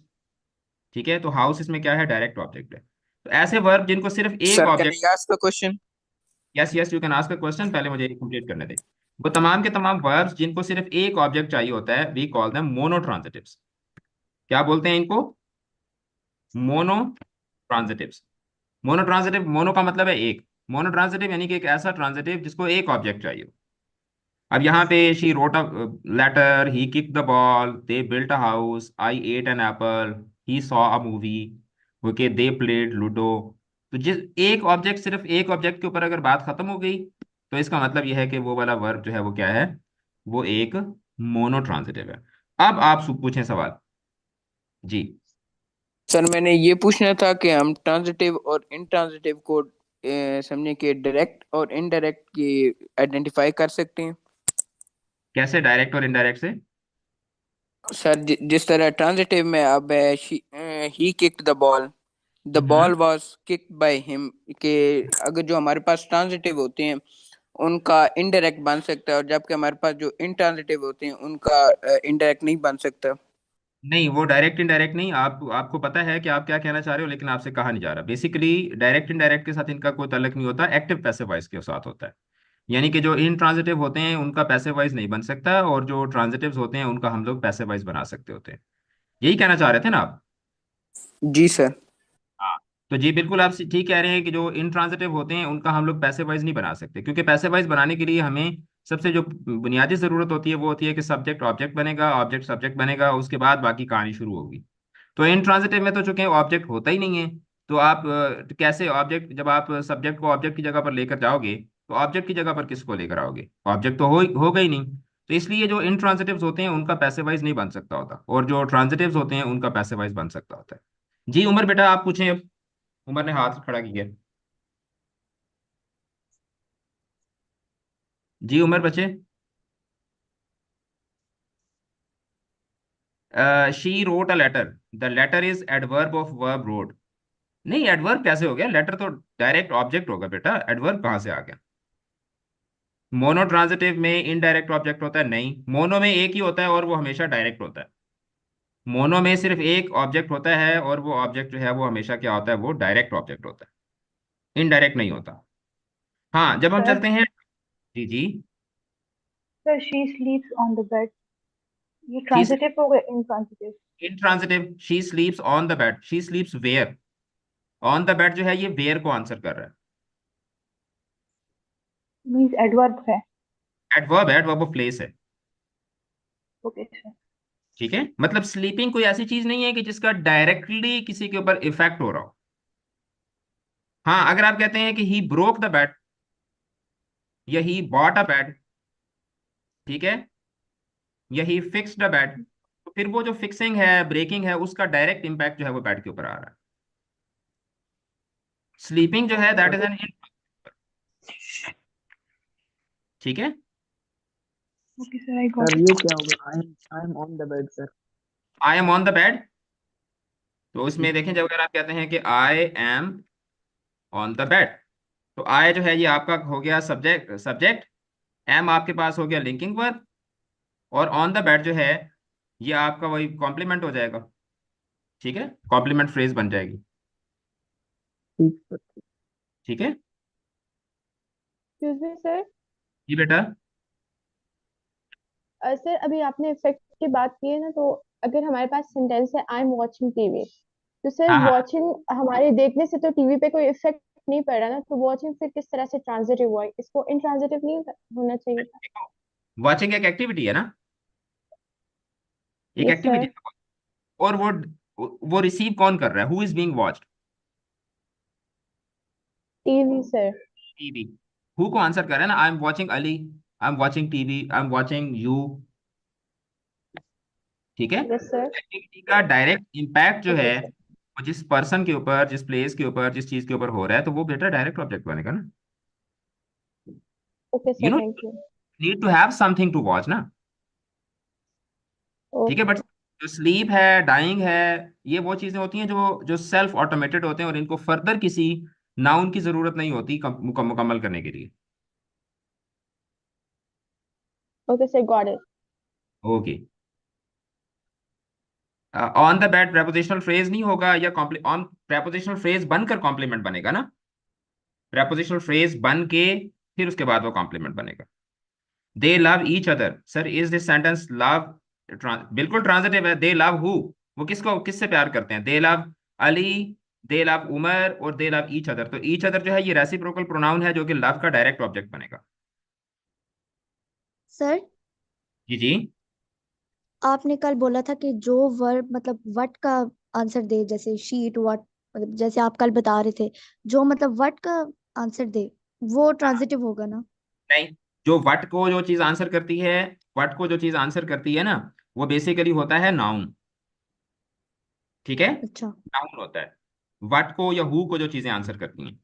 ठीक है, तो हाउस इसमें क्या है, डायरेक्ट ऑब्जेक्ट है। तो ऐसे वर्ब जिनको सिर्फ एक sir can object, I ask a question? Yes yes you can ask a question, पहले मुझे कंप्लीट करने दे। वो तमाम के तमाम वर्ब्स जिनको सिर्फ एक ऑब्जेक्ट चाहिए होता है, वी कॉल देम मोनोट्रांजिटिव्स। क्या बोलते हैं इनको, मोनो ट्रांजिटिव्स। मोनो ट्रांजिटिव, मोनो का मतलब है एक, मोनो ट्रांजिटिव यानी कि एक ऐसा ट्रांजिटिव जिसको एक ऑब्जेक्ट चाहिए हो। अब यहाँ पे she wrote a letter, he kick the ball, they built a house, I ate an apple, he saw a movie, okay, they played ludo. तो जिस एक ऑब्जेक्ट, सिर्फ एक ऑब्जेक्ट के ऊपर अगर बात खत्म हो गई, तो इसका मतलब यह है कि वो वाला वर्ब जो है वो क्या है, वो एक मोनो ट्रांजिटिव है। अब आप पूछें सवाल जी। सर मैंने ये पूछना था कि हम ट्रांजिटिव और इंट्रांजिटिव को समझे कि डायरेक्ट और इनडायरेक्ट की आइडेंटिफाई कर सकते हैं। कैसे, डायरेक्ट और इनडायरेक्ट से? सर जिस तरह ट्रांजिटिव में अब he kicked the ball, the hmm. Ball was kicked by him, के अगर जो हमारे पास ट्रांजिटिव होते हैं उनका इनडायरेक्ट बन सकता है, और जबकि हमारे पास जो इंट्रांजिटिव होते हैं उनका इनडायरेक्ट नहीं बन सकता। नहीं, वो डायरेक्ट इनडायरेक्ट नहीं, आपको पता है कि आप क्या कहना चाह रहे हो, लेकिन आपसे कहा नहीं जा रहा। बेसिकली डायरेक्ट इनडायरेक्ट के साथ इनका कोई ताल्लुक नहीं होता, एक्टिव पैसिव वॉइस के साथ होता है। यानी कि जो इंट्रांजिटिव होते हैं उनका पैसिव वॉइस नहीं बन सकता, और जो ट्रांजिटिव्स होते हैं उनका हम लोग पैसिव वॉइस बना सकते होते हैं। यही कहना चाह रहे थे ना आप? जी सर। हाँ। तो जी बिल्कुल आप ठीक कह रहे हैं कि जो इंट्रांजिटिव होते हैं उनका हम लोग पैसिव वॉइस नहीं बना सकते, क्योंकि पैसिव वॉइस बनाने के लिए हमें सबसे जो बुनियादी जरूरत होती है वो होती है कि सब्जेक्ट ऑब्जेक्ट बनेगा, ऑब्जेक्ट सब्जेक्ट बनेगा, उसके बाद बाकी कहानी शुरू होगी। तो इंट्रांजिटिव में तो चूंकि ऑब्जेक्ट होता ही नहीं है, तो आप कैसे ऑब्जेक्ट, जब आप सब्जेक्ट को ऑब्जेक्ट की जगह पर लेकर जाओगे, तो ऑब्जेक्ट की जगह पर किसको लेकर आओगे, ऑब्जेक्ट तो होगा ही नहीं। तो इसलिए जो इंट्रांजिटिव्स होते हैं उनका पैसिवाइज नहीं बन सकता होता, और जो ट्रांजिटिव्स होते हैं उनका पैसिवाइज बन सकता होता है। जी उमर बेटा आप पूछें अब। उमर ने हाथ खड़ा किया। जी उमर बचे। She wrote a letter, the letter is adverb of verb wrote. नहीं, एडवर्ब कैसे हो गया, लेटर तो डायरेक्ट ऑब्जेक्ट होगा बेटा, एडवर्ब कहाँ से आ गया? मोनो ट्रांजिटिव में इनडायरेक्ट ऑब्जेक्ट होता है? नहीं, मोनो में एक ही होता है और वो हमेशा डायरेक्ट होता है। मोनो में सिर्फ एक ऑब्जेक्ट होता है और वो ऑब्जेक्ट जो है वो हमेशा क्या होता है, वो डायरेक्ट ऑब्जेक्ट होता है, इनडायरेक्ट नहीं होता। हाँ, जब हम सर चलते हैं। जी जी। Sir she sleeps on the bed, ये शी ट्रांजिटिव हो गया intransitive? Intransitive, she sleeps on the bed, she sleeps where. On the bed जो है ये वेयर को आंसर कर रहा है। मींस एडवर्ब है। एडवर्ब है, एडवर्ब ऑफ प्लेस है। Okay sir. ठीक है, मतलब स्लीपिंग कोई ऐसी चीज नहीं है कि जिसका डायरेक्टली किसी के ऊपर इफेक्ट हो रहा हो। हाँ, अगर आप कहते हैं कि ही ब्रोक द बेड या ही बॉट अ बेड, ठीक है, या ही फिक्स्ड अ बेड, तो फिर वो जो फिक्सिंग है, ब्रेकिंग है, उसका डायरेक्ट इंपैक्ट जो है वो बेड के ऊपर आ रहा है। स्लीपिंग जो है दैट इज एन, ठीक है। Okay sir, I got sir it. ये क्या होगा, I am on the bed sir? I am on the bed, तो उसमें देखें जब अगर आप कहते हैं कि I am on the bed, तो आई जो है ये आपका हो गया सब्जेक्ट, सब्जेक्ट। एम आपके पास हो गया लिंकिंग वर्ब, और ऑन द बेड जो है ये आपका वही कॉम्प्लीमेंट हो जाएगा। ठीक है, कॉम्प्लीमेंट फ्रेज बन जाएगी। ठीक सर। ठीक है एक्सक्यूज मी सर। जी बेटा। सर अभी आपने इफेक्ट की बात की है ना, तो अगर हमारे पास सेंटेंस है आई एम वॉचिंग टीवी, तो सर हाँ हाँ, वॉचिंग हमारे देखने से तो टीवी पे कोई इफेक्ट नहीं पड़ रहा ना, तो वॉचिंग फिर किस तरह से ट्रांजिटिव हुआ, इसको इनट्रांजिटिव नहीं होना चाहिए था? वॉचिंग एक एक्टिविटी है ना, एक यस एक्टिविटी सर। है। और वो रिसीव कौन कर रहा है, who is being watched? TV sir. TV. Who co answer कर रहा है ना, I am watching Ali, I am watching TV, I am watching you. ठीक है, यस सर। एक्टिविटी का डायरेक्ट इम्पैक्ट जो ओके है सर। वो जिस पर्सन के ऊपर, जिस प्लेस के ऊपर, जिस चीज के ऊपर हो रहा है, तो वो बेटा डायरेक्ट ऑब्जेक्ट बनेगा ना। Okay you sir, no, thank you. Need to have something to watch ना। ठीक है, बट ओके। जो स्लीप है, डाइंग है, ये वो चीजें होती हैं जो जो सेल्फ ऑटोमेटेड होते हैं, और इनको फर्दर किसी नाउन की जरूरत नहीं होती मुकम्मल करने के लिए। Okay, sir, got it. Okay. On the bed prepositional phrase नहीं होगा, या ऑन प्रेपोजिशनल फ्रेज बनकर कॉम्प्लीमेंट बनेगा ना। प्रेपोजिशनल फ्रेज बन के फिर उसके बाद वो कॉम्प्लीमेंट बनेगा। दे love each other, sir is this sentence love बिल्कुल ट्रांजिटिव है। दे लव हु, वो किसको किससे प्यार करते हैं? They love Ali, they love Umar, और दे लव ईच अदर। तो ईच अदर जो है ये रेसिप्रोकल प्रोनाउन है जो कि लव का डायरेक्ट ऑब्जेक्ट बनेगा। सर जी जी। आपने कल बोला था कि जो वर्ब मतलब व्हाट का आंसर दे, जैसे शीट व्हाट, मतलब जैसे आप कल बता रहे थे, जो मतलब व्हाट का आंसर दे वो ट्रांजिटिव होगा ना? नहीं, जो वट को जो चीज आंसर करती है, वट को जो चीज आंसर करती है ना, वो बेसिकली होता है नाउन। ठीक है, अच्छा। नाउन होता है। वट को या हु को जो चीजें आंसर करती हैं,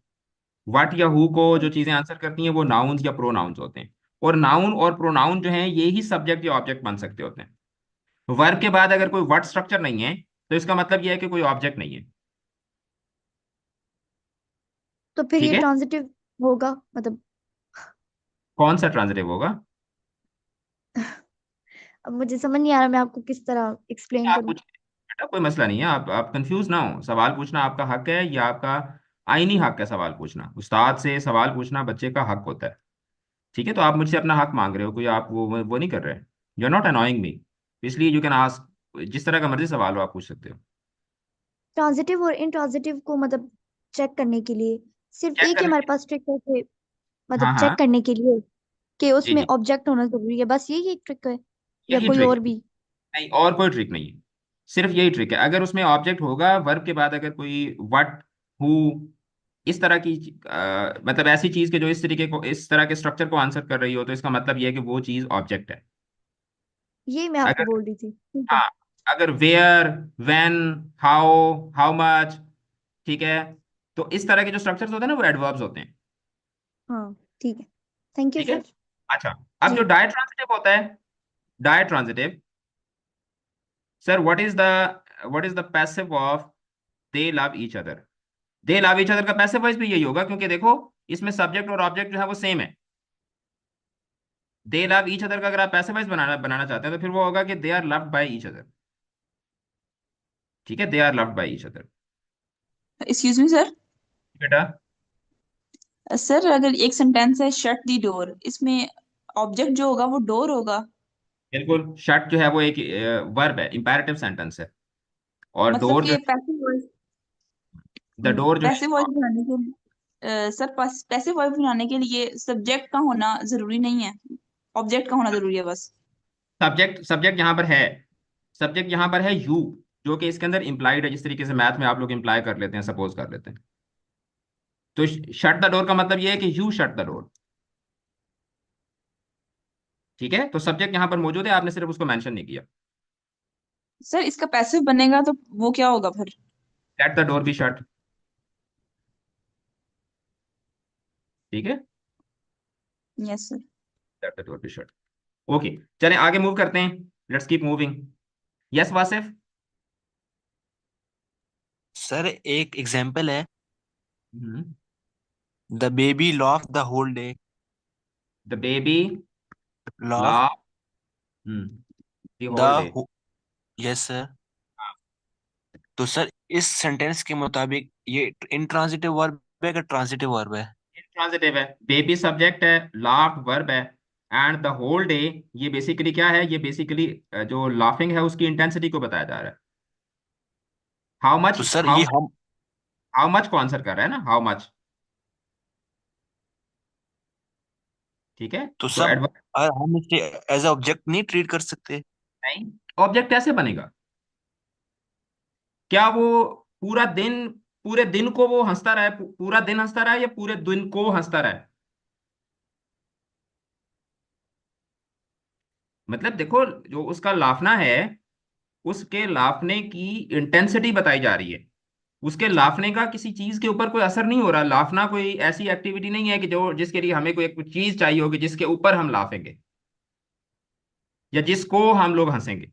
वट या हु को जो चीजें आंसर करती हैं वो नाउन्स या प्रोनाउंस होते हैं। और नाउन और प्रोनाउन जो हैं ये ही सब्जेक्ट या ऑब्जेक्ट बन सकते होते हैं। वर्ब के बाद अगर कोई वर्ड स्ट्रक्चर नहीं है तो इसका मतलब यह है कि कोई ऑब्जेक्ट नहीं है। तो फिर ठीक ये है, ट्रांजिटिव होगा मतलब? कौन सा ट्रांजिटिव होगा? अब मुझे समझ नहीं आ रहा मैं आपको किस तरह एक्सप्लेन आप करूं। कुछ, बेटा कोई मसला नहीं है, आप कंफ्यूज ना हो। सवाल पूछना आपका हक है, या आपका आईनी हक है। सवाल पूछना, उस्ताद से सवाल पूछना बच्चे का हक होता है। ठीक है, तो आप मुझसे अपना हक मांग रहे हो, कोई आप वो नहीं कर रहे। यू आर नॉट अनोइंग मी, इसलिए यू कैन आस्क, जिस तरह का मर्जी सवाल हो आप पूछ सकते हो। ट्रांजिटिव और इंट्रांजिटिव को मतलब चेक करने के लिए सिर्फ चेक एक ही करने हमारे के पास ट्रिक है कि लिए, मतलब हाँ चेक हाँ, करने के लिए कि जी उसमें जी, ऑब्जेक्ट होना जरूरी है, बस यही एक ट्रिक है या यही कोई ट्रिक और है। भी? नहीं, और कोई ट्रिक नहीं है, सिर्फ यही ट्रिक है। अगर उसमें ऑब्जेक्ट होगा, वर्ब के बाद अगर कोई वट, हु, इस तरह की मतलब ऐसी चीज के जो इस तरीके को, इस तरह के स्ट्रक्चर को आंसर कर रही हो, तो इसका मतलब यह है कि वो चीज ऑब्जेक्ट है। यही मैं आपको अगर, बोल रही थी, ठीक है। हाँ, अगर where, when, how, how much, ठीक है, तो इस तरह के जो स्ट्रक्चर्स होते हैं ना वो एडवर्ब्स होते हैं। हाँ ठीक है, थैंक यू ठीक है, सर। अच्छा। अब जो जी। डायट्रांजिटिव होता है, ditransitive, sir what is the passive of they love each other? They love each other का पैसिव वॉइस भी यही होगा, क्योंकि देखो इसमें सब्जेक्ट और ऑब्जेक्ट जो है वो सेम है। दे लव ईच अदर का अगर आप पैसिव वॉइस बनाना बनाना चाहते हैं तो फिर वो होगा कि they are loved by each other. ठीक है, they are loved by each other. Excuse me sir. बेटा, सर अगर एक सेंटेंस है शट दी डोर, इसमें ऑब्जेक्ट जो होगा वो डोर होगा? बिल्कुल, शट जो है वो एक वर्ब है, इंपैरेटिव सेंटेंस है। और मतलब डोर जो कि है, पैसिव वॉइस, द डोर जो है, पैसिव वॉइस बनाने के लिए सर पैसिव वॉइस बनाने के लिए सब्जेक्ट का होना जरूरी नहीं है, ऑब्जेक्ट का होना जरूरी है बस? सब्जेक्ट सब्जेक्ट यहाँ पर है, सब्जेक्ट यहाँ पर है यू, जो कि इसके अंदर इंप्लाइड है, जिस तरीके से मैथ में आप लोग इंप्लाई कर लेते हैं, सपोज कर लेते हैं। तो शट द डोर का मतलब ये है कि यू शट द डोर। ठीक है, तो सब्जेक्ट यहाँ पर मौजूद है, आपने सिर्फ उसको मेंशन नहीं किया। सर इसका पैसिव बनेगा तो वो क्या होगा फिर? Let the door be shut. ठीक है, yes sir. Let the door be shut. Okay, चलें आगे मूव करते हैं, let's keep moving. Yes Wasif. Sir एक एग्जाम्पल है, the the baby laughed the whole day. Baby laughed laugh the whole day. The, yes sir. तो sir इस sentence के मुताबिक ये इंट्रांजिटिव वर्ब है कि ट्रांजिटिव वर्ब है? ट्रांजिटिव है, बेबी सब्जेक्ट है, लाफ वर्ब है, एंड द होल डे ये बेसिकली क्या है? ये बेसिकली जो लाफिंग है उसकी इंटेंसिटी को बताया जा रहा है। हाउ मच, तो सर हाउ ये मच, हम, हाउ मच को आंसर कर रहा है ना, हाउ मच। ठीक है, तो तो सब एडवर्ब हम इसे एज ऑब्जेक्ट नहीं ट्रीट कर सकते? नहीं, ऑब्जेक्ट कैसे बनेगा? क्या वो पूरा दिन, पूरे दिन को वो हंसता रहे, पूरा दिन हंसता रहे, या पूरे दिन को हंसता रहे? मतलब देखो, जो उसका लाफना है, उसके लाफने की इंटेंसिटी बताई जा रही है। उसके लाफने का किसी चीज के ऊपर कोई असर नहीं हो रहा। लाफना कोई ऐसी एक्टिविटी नहीं है कि जो जिसके लिए हमें कोई एक चीज चाहिए होगी जिसके ऊपर हम लाफेंगे या जिसको हम लोग हंसेंगे।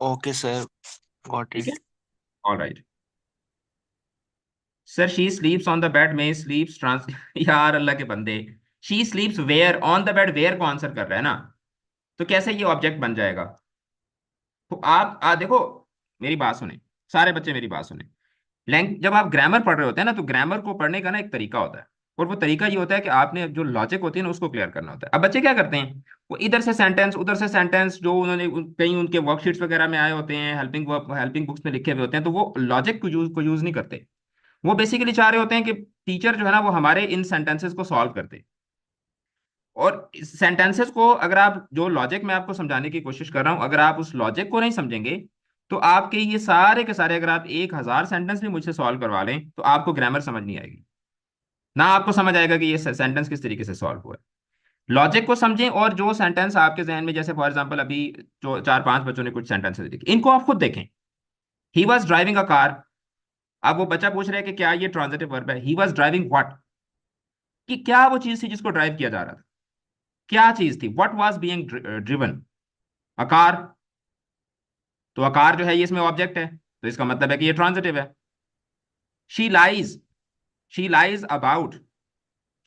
ओके सर, गॉट ठीक है, it. All right. Sir she sleeps on the bed में स्लीप्स ट्रांस यार अल्लाह के बंदे, she sleeps where on the bed, where को आंसर कर रहा है ना, तो कैसे ये ऑब्जेक्ट बन जाएगा? तो आप देखो, मेरी बात सुने, सारे बच्चे मेरी बात सुने। जब आप ग्रामर पढ़ रहे होते हैं ना, तो ग्रामर को पढ़ने का ना एक तरीका होता है, और वो तरीका ये होता है कि आपने जो लॉजिक होती है ना उसको क्लियर करना होता है। अब बच्चे क्या करते हैं, वो इधर से सेंटेंस उधर से सेंटेंस, जो उन्होंने कहीं उनके वर्कशीट्स वगैरह में आए होते हैं, हेल्पिंग बुक्स में लिखे हुए होते हैं, तो वो लॉजिक को यूज नहीं करते। वो बेसिकली चाह रहे होते हैं कि टीचर जो है ना वो हमारे इन सेंटेंसेस को सॉल्व करते। और सेंटेंसेस को अगर आप, जो लॉजिक मैं आपको समझाने की कोशिश कर रहा हूं, अगर आप उस लॉजिक को नहीं समझेंगे, तो आपके ये सारे के सारे, अगर आप 1,000 सेंटेंस भी मुझसे सॉल्व करवा लें, तो आपको ग्रामर समझ नहीं आएगी, ना आपको समझ आएगा कि ये सेंटेंस किस तरीके से सॉल्व हुआ है। लॉजिक को समझें, और जो सेंटेंस आपके जहन में, जैसे फॉर एग्जाम्पल अभी जो 4-5 बच्चों ने कुछ सेंटेंसेस लिखे, इनको आप खुद देखें। He was driving a car. अब वो बच्चा पूछ रहा है कि क्या ये ट्रांजिटिव वर्ब है? ही वॉज ड्राइविंग व्हाट, कि क्या वो चीज थी जिसको ड्राइव किया जा रहा था, क्या चीज थी? What was being driven? A car. तो अ कार जो है ये इसमें ऑब्जेक्ट है, तो इसका मतलब है कि ये ट्रांजिटिव है। She lies, she lies about,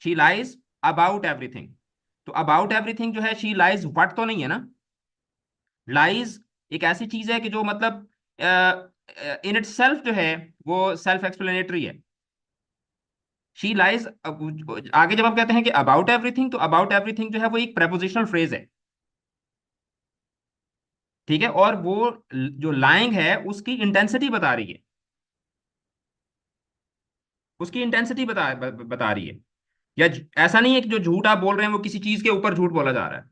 she lies about everything. तो अबाउट एवरीथिंग जो है, शी लाइज व्हाट तो नहीं है ना। लाइज एक ऐसी चीज है कि जो मतलब इन इट सेल्फ जो है वो सेल्फ एक्सप्लेनेटरी है। शी लाइज, आगे जब हम कहते हैं कि अबाउट एवरीथिंग, तो अबाउट एवरीथिंग जो है वो एक प्रेपोजिशनल फ्रेज है, ठीक है, और वो जो लाइंग है उसकी इंटेंसिटी बता रही है, उसकी इंटेंसिटी बता रही है। या ऐसा नहीं है कि जो झूठ आप बोल रहे हैं वो किसी चीज के ऊपर झूठ बोला जा रहा है।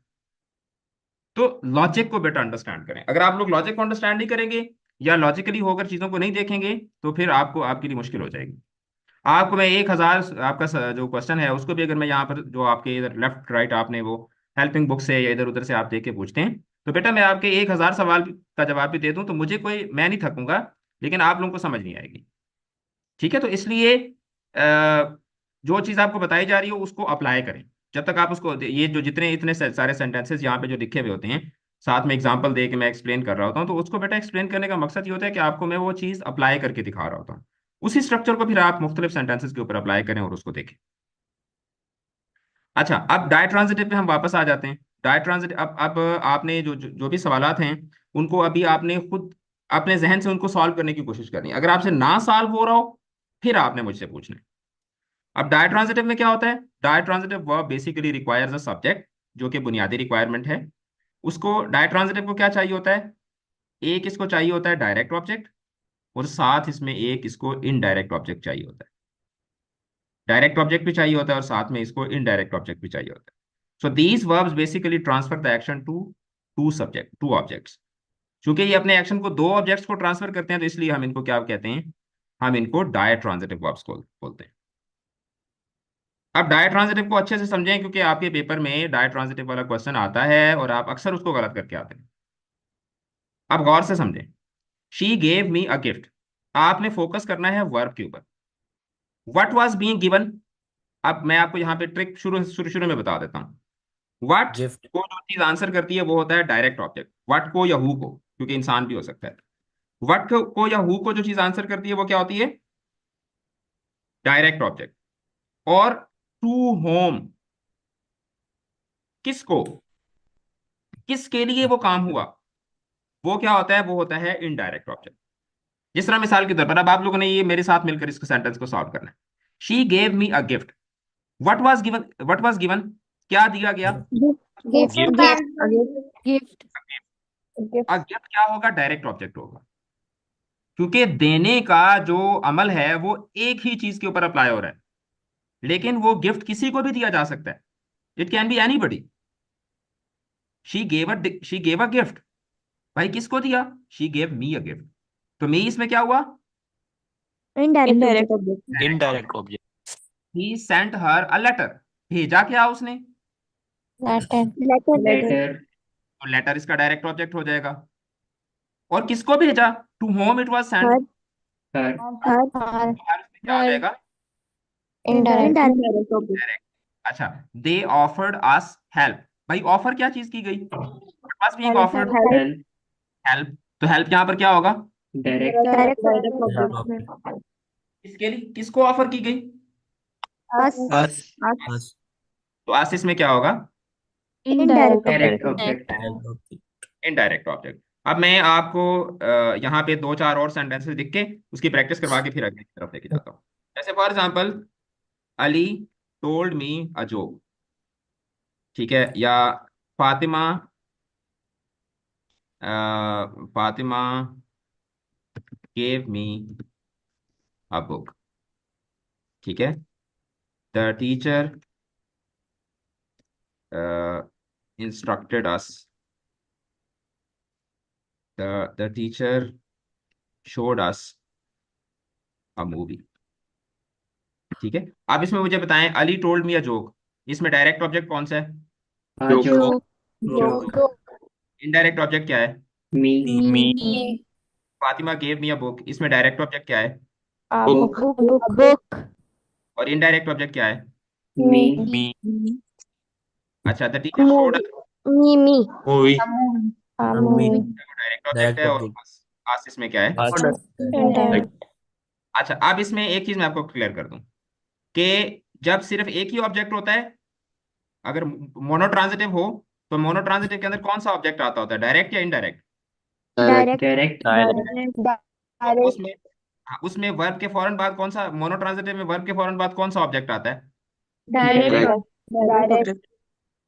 तो लॉजिक को बेटर अंडरस्टैंड करें। अगर आप लोग लॉजिक को अंडरस्टैंड नहीं करेंगे या लॉजिकली होकर चीजों को नहीं देखेंगे, तो फिर आपको, आपके लिए मुश्किल हो जाएगी। आपको मैं 1,000 आपका जो क्वेश्चन है उसको भी अगर मैं यहाँ पर, जो आपके इधर लेफ्ट राइट आपने वो हेल्पिंग बुक से या इधर उधर से आप देख के पूछते हैं, तो बेटा मैं आपके 1,000 सवाल का जवाब भी दे दूं, तो मुझे कोई, मैं नहीं थकूंगा, लेकिन आप लोगों को समझ नहीं आएगी। ठीक है, तो इसलिए जो चीज़ आपको बताई जा रही हो उसको अप्लाई करें। जब तक आप उसको, ये जो जितने इतने सारे सेंटेंसेस यहाँ पे जो लिखे हुए होते हैं, साथ में एग्जांपल दे के मैं एक्सप्लेन कर रहा होता हूँ, तो उसको बेटा एक्सप्लेन करने का मकसद ये होता है कि आपको मैं वो चीज़ अप्लाई करके दिखा रहा होता हूँ। उसी स्ट्रक्चर को फिर आप मुख्तलिफ सेंटेंसेस के ऊपर अप्लाई करें और उसको देखें। अच्छा, अब डायट्रांजिटिव पे हम वापस आ जाते हैं। डायट्रांजिटिव, अब आपने जो भी सवालात हैं उनको अभी आपने खुद अपने जहन से उनको सॉल्व करने की कोशिश करनी है। अगर आपसे ना सॉल्व हो रहा हो, फिर आपने मुझसे पूछना है। अब डायट्रांजिटिव में क्या होता है? Ditransitive verb basically requires a subject, जो कि बुनियादी रिक्वायरमेंट है। उसको, डायट्रांजिटिव को क्या चाहिए होता है? एक इसको चाहिए होता है डायरेक्ट ऑब्जेक्ट, और साथ इसमें एक इसको इनडायरेक्ट ऑब्जेक्ट चाहिए होता है। डायरेक्ट ऑब्जेक्ट भी चाहिए होता है और साथ में इसको इनडायरेक्ट ऑब्जेक्ट भी चाहिए होता है। So these verbs basically transfer the action to two objects. चूंकि ये अपने एक्शन को दो ऑब्जेक्ट्स को ट्रांसफर करते हैं, तो इसलिए हम इनको क्या कहते हैं? हम इनको डायट्रांजिटिव वर्ब्स को बोलते हैं। अब डायट्रांजिटिव को अच्छे से समझें, क्योंकि आपके पेपर में डायट्रांजिटिव वाला क्वेश्चन आता है और आप अक्सर उसको गलत करके आते हैं। अब गौर से समझें। She gave me a gift, आपने फोकस करना है वर्ब के ऊपर। व्हाट वाज बीइंग गिवन, अब मैं आपको यहाँ पे ट्रिक शुरू शुरू शुरू में बता देता हूँ। What gift. को जो चीज आंसर करती है वो होता है डायरेक्ट ऑब्जेक्ट, व्हाट को या हु को, क्योंकि इंसान भी हो सकता है। व्हाट को या हु को जो चीज आंसर करती है वो क्या होती है? Direct object. और टू होम, किसको, किसके लिए वो काम हुआ, वो क्या होता है? वो होता है इनडायरेक्ट ऑब्जेक्ट। जिस तरह मिसाल के तौर पर, अब आप लोगों ने ये मेरे साथ मिलकर इसको सेंटेंस को सॉल्व करना है। She gave me a gift, what was given, what was given, क्या दिया गया? Gift gift. गिफ्ट अब गिफ्ट क्या होगा? डायरेक्ट ऑब्जेक्ट होगा, क्योंकि देने का जो अमल है वो एक ही चीज के ऊपर अप्लाई हो रहा है। लेकिन वो गिफ्ट किसी को भी दिया जा सकता है, it can be anybody. She gave a gift, भाई किसको दिया? She gave me a gift. तो मी इसमें क्या हुआ? Indirect indirect object object. Indirect object. He sent her a letter, भेजा क्या उसने? लेटर। Letter letter. तो लेटर इसका डायरेक्ट ऑब्जेक्ट हो जाएगा। और किसको भेजा? To whom it was sent, her her. Her और हर इसमें क्या आ जाएगा? Indirect. Indirect indirect object. Direct. अच्छा, दे ऑफर्ड अस हेल्प, भाई ऑफर क्या चीज की गई? Was being help offered help help. Help. तो हेल्प यहाँ पर क्या होगा? डायरेक्ट। डायरेक्ट डायरेक्ट ऑब्जेक्ट में ऑब्जेक्ट। किसके लिए, किसको ऑफर की गई? अस अस। अस बस तो आसिस में क्या होगा? Indirect direct object. Object. Indirect object. अब मैं आपको यहाँ पे दो चार और सेंटेंसेस लिख के उसकी प्रैक्टिस करवा के फिर अगली तरफ लेके जाता हूँ। जैसे for example, Ali told me a joke, ठीक है, या Fatima Fatima gave me a book, ठीक है। The teacher instructed us, the teacher showed us a movie, ठीक है। अब इसमें मुझे बताएं, Ali told me a joke, इसमें डायरेक्ट ऑब्जेक्ट कौन सा है? Joke. Joke. Joke. Indirect object क्या है? Me. Me. Fatima gave me a book, इसमें डायरेक्ट ऑब्जेक्ट क्या है? बुक। बुक। बुक। और इनडायरेक्ट ऑब्जेक्ट क्या है? मी। मी। अच्छा, the teacher showed, me. Me. Movie. Me. Direct object है, और आस इसमें क्या है? Order. Indirect. अच्छा, अब इसमें एक चीज मैं आपको क्लियर कर दूं कि जब सिर्फ एक ही ऑब्जेक्ट होता है, अगर मोनोट्रांजिटिव हो, तो मोनोट्रांजिटिव के अंदर कौन सा ऑब्जेक्ट आता होता है, डायरेक्ट या इनडायरेक्ट? डायरेक्ट। डायरेक्ट। तो उसमें, हाँ, उसमें वर्ब के फौरन बाद कौन सा, मोनोट्रांजिटिव में वर्ब के फौरन बाद कौन सा ऑब्जेक्ट आता है? डायरेक्ट।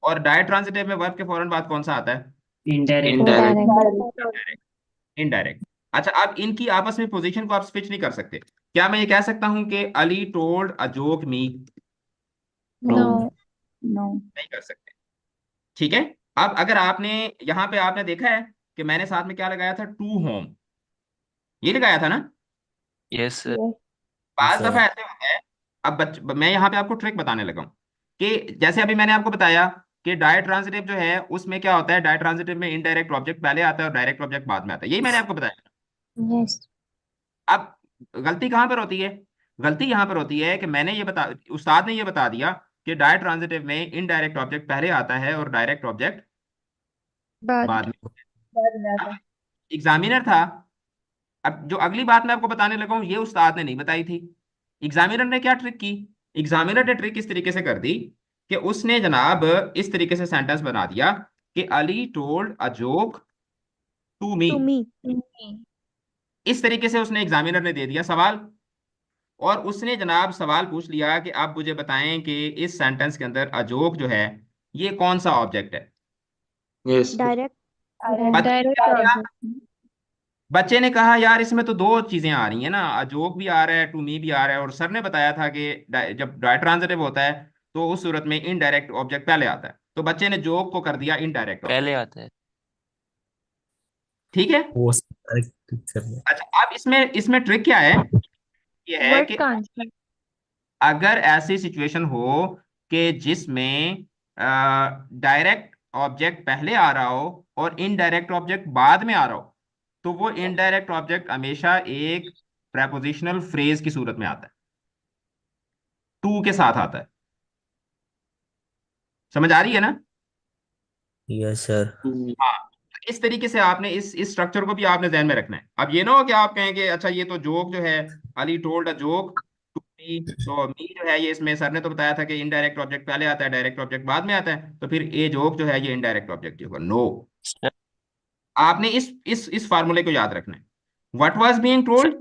और डायट्रांजिटिव में वर्ब के फौरन बाद कौन सा आता है? इनडायरेक्ट। Indirect. इनडायरेक्ट। अच्छा, अब इनकी आपस में पोजीशन को आप स्विच नहीं कर सकते। क्या मैं ये कह सकता हूं कि Ali told a joke me? No. No. नहीं कर सकते, ठीक है। अब अगर आपने यहाँ पे आपने देखा है कि मैंने साथ में क्या लगाया था, टू होम, ये लगाया था ना। Yes sir. बाज दफा ऐसे होता है, अब मैं यहाँ पे आपको ट्रिक बताने लगा हूँ कि जैसे अभी मैंने आपको बताया कि डायट्रांजिटिव जो है उसमें क्या होता है, डायट्रांजिटिव में इनडायरेक्ट ऑब्जेक्ट पहले आता है और डायरेक्ट ऑब्जेक्ट बाद में आता है, यही मैंने आपको बताया। Yes. अब गलती कहाँ पर होती है? गलती यहाँ पर होती है कि मैंने ये बता, उस्ताद ने ये बता दिया कि डायरेक्ट ट्रांजिटिव में इनडायरेक्ट ऑब्जेक्ट पहले आता है और डायरेक्ट ऑब्जेक्ट बाद। बाद में। अब एग्जामिनर था, अब जो अगली बात मैं आपको बताने लगा हूँ ये उस्ताद ने नहीं बताई थी। एग्जामिनर ने क्या ट्रिक की? एग्जामिनर ने ट्रिक इस तरीके से कर दी कि उसने जनाब इस तरीके से सेंटेंस बना दिया कि Ali told a joke to me. To me. इस तरीके से उसने, एग्जामिनर ने दे दिया सवाल, और उसने जनाब सवाल पूछ लिया कि आप मुझे बताएं कि इस सेंटेंस के अंदर अजोक जो है ये कौन सा ऑब्जेक्ट है। यस। डायरेक्ट। बच्चे ने डायरेक्ट क्या किया? ऑब्जेक्ट। बच्चे ने कहा यार इसमें तो दो चीजें आ रही हैं ना, अजोक भी आ रहा है, टू मी भी आ रहा है, और सर ने बताया था कि जब ट्रांजिटिव होता है तो उस सूरत में इनडायरेक्ट ऑब्जेक्ट पहले आता है, तो बच्चे ने जोक को कर दिया इनडायरेक्ट पहले ऑब्जेक्ट, आता है। ठीक है। वो पिक्चर में। अच्छा, अब इसमें इसमें ट्रिक क्या है? ये है वर्ड कि का आंसर। अगर ऐसी सिचुएशन हो कि जिसमें डायरेक्ट ऑब्जेक्ट पहले आ रहा हो और इनडायरेक्ट ऑब्जेक्ट बाद में आ रहा हो, तो वो इनडायरेक्ट ऑब्जेक्ट हमेशा एक प्रेपोजिशनल फ्रेज की सूरत में आता है, टू के साथ आता है। समझ आ रही है ना? Yes sir. हाँ, तो इस तरीके से आपने इस स्ट्रक्चर को भी आपने ध्यान में रखना है। अब ये ना हो कि आप कहें कि अच्छा ये तो जोक जो है, Ali told a joke to me, तो मी जो है ये, इसमें सर ने तो बताया था कि इनडायरेक्ट ऑब्जेक्ट पहले आता है डायरेक्ट ऑब्जेक्ट बाद में आता है, तो फिर ये जोक जो है ये इनडायरेक्ट ऑब्जेक्ट होगा। नो, सर आपने इस फार्मूले को याद रखना है। What was being told,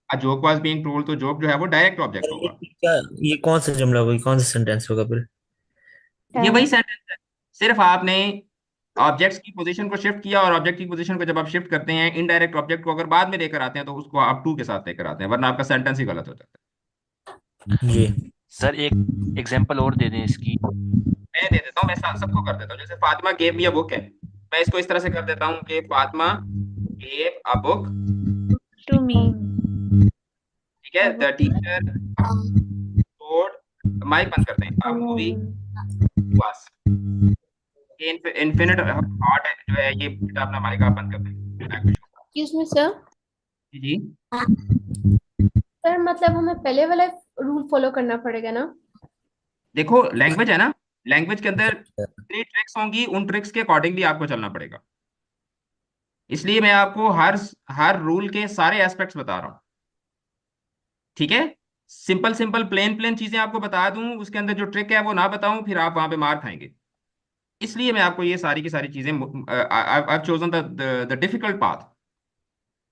a joke was being told, तो जोक जो है वो डायरेक्ट ऑब्जेक्ट सर, होगा। क्या ये कौन सा जुमला होगा, कौन सा सेंटेंस होगा फिर? ये वही सेंटेंस है, सिर्फ आपने ऑब्जेक्ट्स की पोजीशन को शिफ्ट किया, और ऑब्जेक्ट की पोजीशन को जब आप शिफ्ट करते हैं, इनडायरेक्ट ऑब्जेक्ट को अगर बाद में लेकर आते हैं तो उसको आप टू के साथ लेकर आते हैं, वरना आपका सेंटेंस ही गलत हो जाता जी। सर एक एग्जांपल और दे दें इसकी। है। मैं दे देता हूँ, मैं सबको कर देता हूँ। जैसे Fatima gave me a book है, मैं इसको इस तरह से कर देता हूँ कि Fatima gave a book, to me. ठीक है। द टीचर टोल्ड, माइक बंद करते हैं, अ मूवी वाज, ये इन्फिनिट हॉट है जो है ये, बेटा अपना माइक आप बंद कर दें। Excuse me sir. जी, सर मतलब हमें पहले वाला रूल फॉलो करना पड़ेगा ना? देखो लैंग्वेज है ना, लैंग्वेज के अंदर जितनी ट्रिक्स होंगी उन ट्रिक्स के अकॉर्डिंगली आपको चलना पड़ेगा, इसलिए मैं आपको हर हर रूल के सारे एस्पेक्ट्स बता रहा हूँ, ठीक है। सिंपल सिंपल प्लेन प्लेन चीजें आपको बता दूं, उसके अंदर जो ट्रिक है वो ना बताऊं, फिर आप वहां पे मार खाएंगे। इसलिए मैं आपको ये सारी की सारी चीजें, I chosen the difficult path.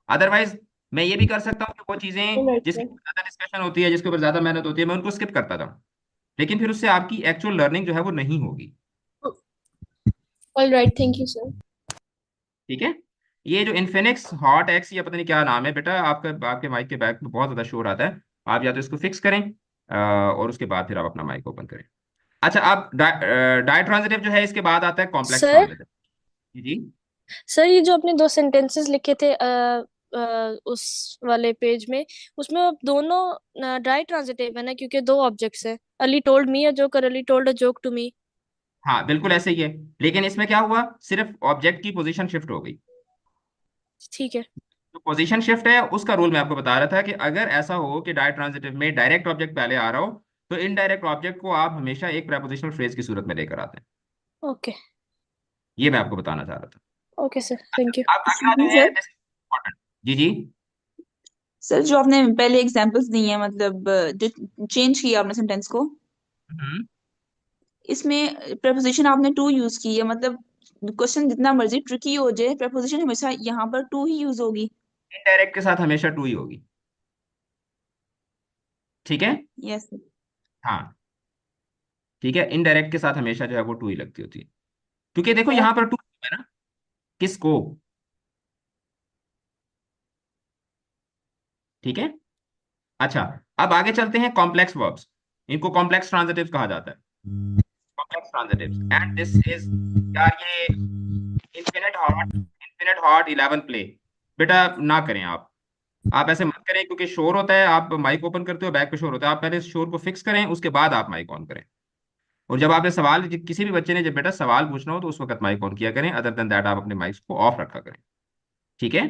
Otherwise मैं ये भी कर सकता हूँ कि वो चीजें Alright, जिसके sir. ऊपर ज्यादा डिस्कशन होती है, जिसके ऊपर ज्यादा मेहनत होती है, मैं उनको स्किप करता था, लेकिन फिर उससे आपकी एक्चुअल लर्निंग जो है वो नहीं होगी। All right, thank you, sir. ठीक है। ये जो इन्फिनिक्स हॉट एक्स या पता नहीं क्या नाम है बेटा, आपके माइक के बैक में बहुत ज्यादा शोर आता है। आप या तो इसको फिक्स करें, और उसके बाद फिर आप अपना माइक ओपन करें। अच्छा, आप डाई ट्रांजिटिव जो है इसके बाद आता है कॉम्प्लेक्स सर ट्रांजिटिव। जी जी। सर ये जो आपने दो सेंटेंसेस लिखे थे उस वाले पेज में, उसमें अब दोनों ड्राई ट्रांजिटिव है ना, क्योंकि दो ऑब्जेक्ट्स हैं। Ali told me a joke और Ali told a joke to me. हाँ बिल्कुल ऐसे ही है, लेकिन इसमें क्या हुआ, सिर्फ ऑब्जेक्ट की पोजीशन शिफ्ट हो गई। ठीक है। जो पोजीशन शिफ्ट है उसका रूल मैं आपको बता रहा था कि अगर ऐसा हो कि डाई ट्रांजिटिव में डायरेक्ट ऑब्जेक्ट पहले आ रहा हो, तो इनडायरेक्ट ऑब्जेक्ट को आप हमेशा एक प्रेपोजिशनल फ्रेज की सूरत में लेकर आते हैं। ओके। ये मैं आपको बताना चाह रहा था। Okay sir, thank you. अब अगला जो है सर this is important। जी जी। सर जो आपने पहले एग्जांपल्स दी हैं, मतलब जो चेंज किया आपने सेंटेंस को, हम्म। इसमें प्रपोजिशन आपने टू यूज की है। मतलब क्वेश्चन जितना मर्जी ट्रिकी हो जाए, प्रपोजिशन हमेशा यहाँ पर टू ही यूज होगी। इनडायरेक्ट के साथ हमेशा टू ही होगी। ठीक है। यस। हाँ ठीक है, इनडायरेक्ट के साथ हमेशा जो है वो टू ही लगती होती है, क्योंकि देखो Sir. यहाँ पर टू है ना, किसको। ठीक है। अच्छा, अब आगे चलते हैं कॉम्प्लेक्स वर्ब्स। इनको कॉम्प्लेक्स ट्रांजिटिव्स कहा जाता है, कॉम्प्लेक्स ट्रांजिटिव्स। एंड दिस इज, यार ये इन्फिनिट हॉट 11 प्ले, बेटा ना करें आप ऐसे मत करें, क्योंकि शोर होता है। आप माइक ओपन करते हो, बैक पे शोर होता है। आप पहले इस शोर को फिक्स करें, उसके बाद आप माइक ऑन करें। और जब आपने सवाल, किसी भी बच्चे ने जब बेटा सवाल पूछना हो तो उस वक्त माइक ऑन किया करें, अदर देन दैट आप अपने माइक्स को ऑफ रखा करें। ठीक है।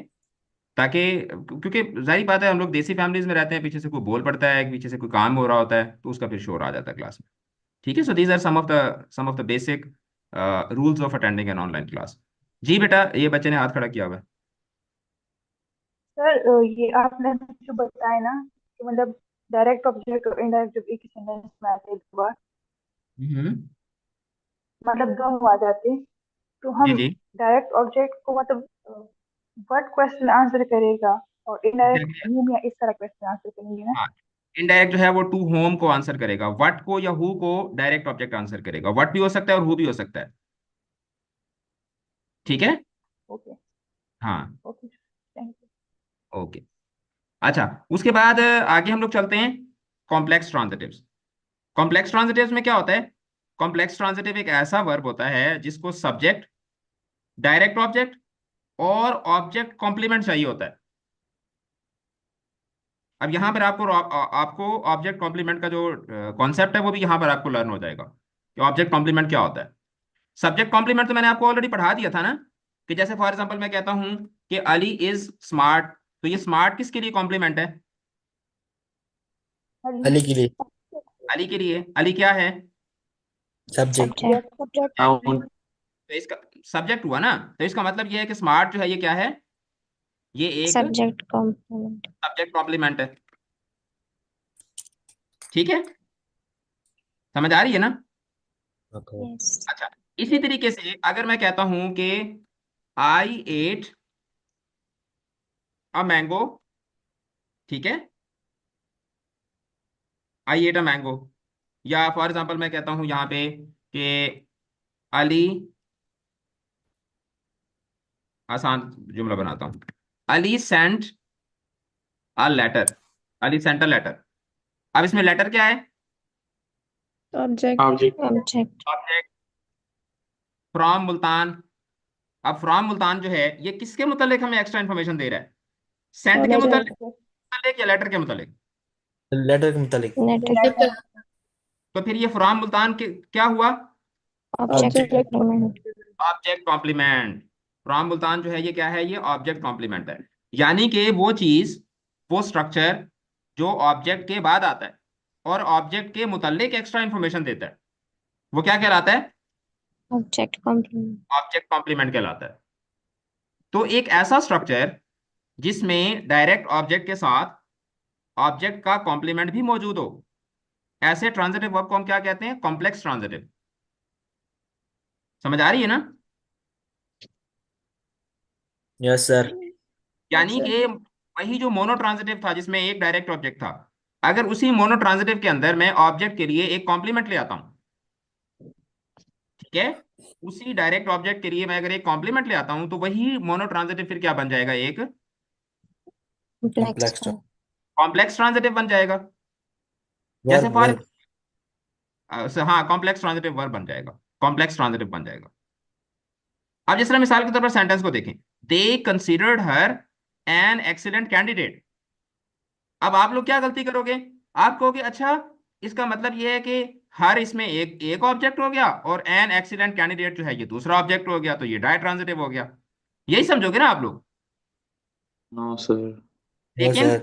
ताकि, क्योंकि जाहिर बात है हम लोग देसी फैमिलीज में रहते हैं, पीछे से कोई बोल पड़ता है, पीछे से कोई काम हो रहा होता है, तो उसका फिर शोर आ जाता है क्लास में। ठीक है। So these are some of the basic rules of attending an online class. जी बेटा, ये बच्चे ने हाथ खड़ा किया हुआ है। सर ये आपने जो बताया ना कि मतलब डायरेक्ट ऑब्जेक्ट और इनडायरेक्ट जब एक ही सेंटेंस में आते हैं दो बार, हम्म। मतलब दोनों आ जाते हैं, तो जी हम जी। डायरेक्ट ऑब्जेक्ट को मतलब व्हाट क्वेश्चन आंसर करेगा, और इनडायरेक्ट Exactly. हूम या इस तरह क्वेश्चन आंसर करेंगे ना। हाँ, इनडायरेक्ट जो है वो टू होम को आंसर करेगा, व्हाट को या who co direct object answer करेगा। व्हाट भी हो सकता है और हु भी हो सकता है। ठीक है। ओके। हाँ। Okay, thank you. ओके। अच्छा, उसके बाद आगे हम लोग चलते हैं कॉम्प्लेक्स ट्रांजिटिव्स। कॉम्प्लेक्स ट्रांजिटिव्स में क्या होता है, कॉम्प्लेक्स ट्रांजिटिव एक ऐसा वर्ब होता है जिसको सब्जेक्ट, डायरेक्ट ऑब्जेक्ट और ऑब्जेक्ट कॉम्प्लीमेंट चाहिए होता है। अब यहाँ पर आपको ऑब्जेक्ट कॉम्प्लीमेंट का जो कॉन्सेप्ट है वो भी यहाँ पर आपको लर्न हो जाएगा कि ऑब्जेक्ट कॉम्प्लीमेंट क्या होता है। सब्जेक्ट कॉम्प्लीमेंट तो मैंने आपको ऑलरेडी पढ़ा दिया था ना, कि जैसे फॉर एग्जांपल मैं कहता हूँ कि अली इज स्मार्ट, तो ये स्मार्ट किसके लिए कॉम्प्लीमेंट है? अली के लिए अली के लिए। अली क्या है? सब्जेक्ट। सब्जेक्ट। सब्जेक्ट। नाउन। तो इसका सब्जेक्ट हुआ ना, तो इसका मतलब ये है कि स्मार्ट जो है ये क्या है, ये एक सब्जेक्ट कॉम्प्लीमेंट। सब्जेक्ट कॉम्प्लीमेंट है। ठीक है, समझ आ रही है ना? ओके। यस। अच्छा, इसी तरीके से अगर मैं कहता हूं कि आई एट अ मैंगो, ठीक है, आई एट अ मैंगो। या फॉर एग्जांपल मैं कहता हूं यहाँ पे कि अली, आसान जुमला बनाता हूँ, Ali sent a letter, Ali sent a letter. अब इसमें लेटर क्या है? Object. Object. Object. From Multan. अब फ्रॉम मुल्तान जो है ये किसके मुतालिक हमें एक्स्ट्रा इन्फॉर्मेशन दे रहा है? सेंट के Letter. मुतालिक या लेटर के मुतालिक? लेटर के मुतालिक। लेटर। Letter. तो फिर ये फ्रॉम मुल्तान के क्या हुआ? Object Object. Complement. Object complement. From Multan जो है ये क्या है? ये ऑब्जेक्ट कॉम्प्लीमेंट है। यानी कि वो चीज, वो स्ट्रक्चर जो ऑब्जेक्ट के बाद आता है और ऑब्जेक्ट के मुतालिक एक्स्ट्रा इन्फॉर्मेशन देता है, वो क्या कहलाता है? Object complement. ऑब्जेक्ट कॉम्प्लीमेंट कहलाता है। तो एक ऐसा स्ट्रक्चर जिसमें डायरेक्ट ऑब्जेक्ट के साथ ऑब्जेक्ट का कॉम्प्लीमेंट भी मौजूद हो, ऐसे ट्रांजिटिव वर्ब को हम क्या कहते हैं? Complex transitive. समझ आ रही है ना? Yes sir. यानी कि वही जो मोनो ट्रांजिटिव था जिसमें एक डायरेक्ट ऑब्जेक्ट था, अगर उसी मोनो ट्रांजिटिव के अंदर मैं ऑब्जेक्ट के लिए एक कॉम्प्लीमेंट ले आता हूं, ठीक है, उसी डायरेक्ट ऑब्जेक्ट के लिए मैं अगर एक कॉम्प्लीमेंट ले आता हूं, तो वही मोनो ट्रांजिटिव फिर क्या बन जाएगा? एक कॉम्प्लेक्स कॉम्प्लेक्स ट्रांजिटिव बन जाएगा। जैसे वर्ब फॉर वर्ब। हाँ, कॉम्प्लेक्स ट्रांजिटिव वर्ब बन जाएगा, कॉम्प्लेक्स ट्रांजिटिव बन जाएगा। अब जिस तरह मिसाल के तौर पर सेंटेंस को देखें, दे considered her an excellent candidate. अब आप लोग क्या गलती करोगे? आप कहोगे अच्छा, इसका मतलब ये है कि हर इसमें एक एक ऑब्जेक्ट हो गया और एन एक्सीलेंट कैंडिडेट जो है ये दूसरा ऑब्जेक्ट हो गया, तो ये डाई ट्रांजिटिव हो गया। यही समझोगे ना आप लोग? No sir. नो लेकिन सर।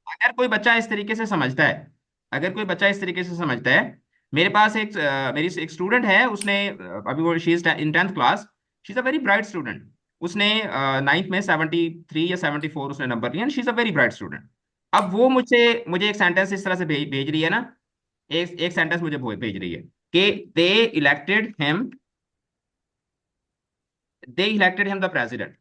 अगर कोई बच्चा इस तरीके से समझता है, अगर कोई बच्चा इस तरीके से समझता है, मेरे पास मेरी एक स्टूडेंट है, उसने अभी वो she is in 10th class, she is a very bright student. उसने 9th में 73 या 74 उसने नंबर लिया, she is a very bright student. अब वो मुझे मुझे एक सेंटेंस इस तरह से भेज रही है ना, एक सेंटेंस मुझे भेज रही है कि दे इलेक्टेड हिम द प्रेसिडेंट।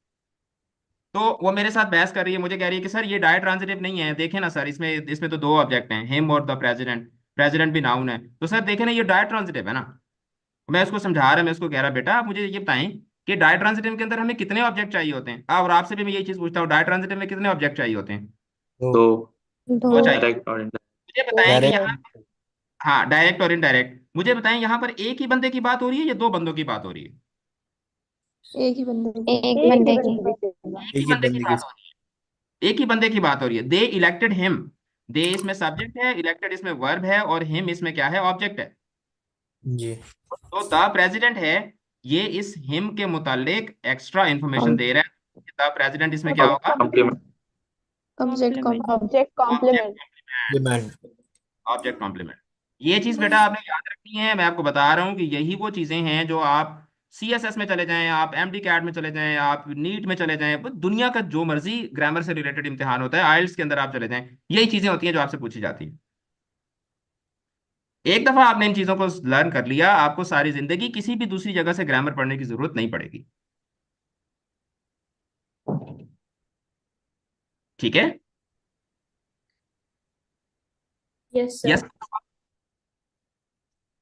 तो वो मेरे साथ बहस कर रही है, मुझे कह रही है कि सर ये डाय ट्रांजिटिव नहीं है, देखें ना सर, इसमें इसमें तो दो ऑब्जेक्ट हैं, हिम और द प्रेसिडेंट, प्रेसिडेंट भी नाउन है, तो सर देखें ना ये डाय ट्रांजिटिव है ना। मैं उसको समझा रहा, मैं उसको कह रहा बेटा आप मुझे ये बताएं कि डाय ट्रांजिटिव के अंदर हमें कितने ऑब्जेक्ट चाहिए होते हैं। और आपसे भी मैं यही चीज पूछता हूँ, डाय ट्रांजिटिव में कितने ऑब्जेक्ट चाहिए होते हैं? दो। तो दो चाहिए। डायरेक्ट और इनडायरेक्ट। मुझे बताएं कि यहाँ, डायरेक्ट। हाँ डायरेक्ट और इनडायरेक्ट, मुझे बताएं यहाँ पर एक ही बंदे की बात हो रही है या दो बंदों की बात हो रही है? एक ही बंदे की। एक एक ही बंदे की। बंदे के एक ही एक ही बंदे की बंदे की। बात हो रही है, एक ही बंदे की बात हो रही है। दे इलेक्टेड हिम, दे इसमें सब्जेक्ट है, इलेक्टेड इसमें वर्ब है, और हिम इसमें क्या है? ऑब्जेक्ट है। जी। तो द प्रेसिडेंट है, ये इस हिम के मुतालिक एक्स्ट्रा इंफॉर्मेशन कॉम- दे रहा है। द प्रेसिडेंट इसमें क्या होगा? Complement. Object complement. Object object complement. Complement. Demand. Object complement. ये चीज बेटा आपने याद रखनी है। मैं आपको बता रहा हूँ कि यही वो चीजें हैं जो आप सीएसएस में चले जाएं, आप एमडी कैट में चले जाएं, आप नीट में चले जाएं, दुनिया का जो मर्जी ग्रामर से रिलेटेड इम्तिहान होता है, आइल्स के अंदर आप चले जाएं, यही चीजें होती हैं जो आपसे पूछी जाती हैं। एक दफा आपने इन चीजों को लर्न कर लिया, आपको सारी जिंदगी किसी भी दूसरी जगह से ग्रामर पढ़ने की जरूरत नहीं पड़ेगी। ठीक है? Yes yes. सर।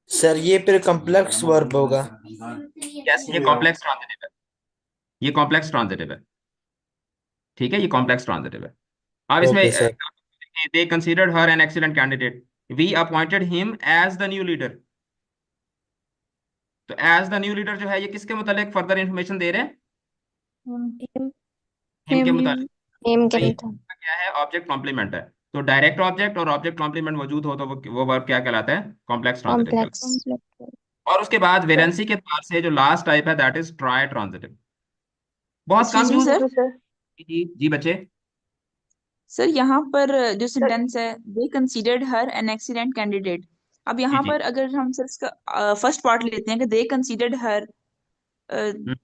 सर ये फिर कॉम्प्लेक्स वर्ब होगा। यस, ये कॉम्प्लेक्स ट्रांजिटिव है, ये कॉम्प्लेक्स ट्रांजिटिव है। ठीक है, ये कॉम्प्लेक्स ट्रांजिटिव है। अब इसमें okay sir. They considered her an excellent candidate, we appointed him as the new leader. तो एज द न्यू लीडर जो है ये किसके मुतालिक फर्दर इंफॉर्मेशन दे रहे हैं? हिम हिम के हिम मुतालिक। हिम तो के ये लिए था। क्या है? ऑब्जेक्ट कॉम्प्लीमेंट है। तो डायरेक्ट ऑब्जेक्ट और ऑब्जेक्ट कॉम्प्लीमेंट मौजूद हो तो वो वर्ब क्या कहलाता है? कॉम्प्लेक्स ट्रांजिटिव कहलाता कॉम्प्लेक्स। है। और उसके बाद वेरेंसी के बाद से जो लास्ट टाइप है दैट इज ट्राई ट्रांजिटिव, बहुत कम excuse me use. Sir. Sir. जी जी बच्चे। सर यहाँ पर जो सर सेंटेंस है, they considered her an excellent candidate. अब जी यहाँ जी। पर अगर हम सर इसका फर्स्ट पार्ट लेते हैं कि दे कंसीडर्ड हर, हम्म,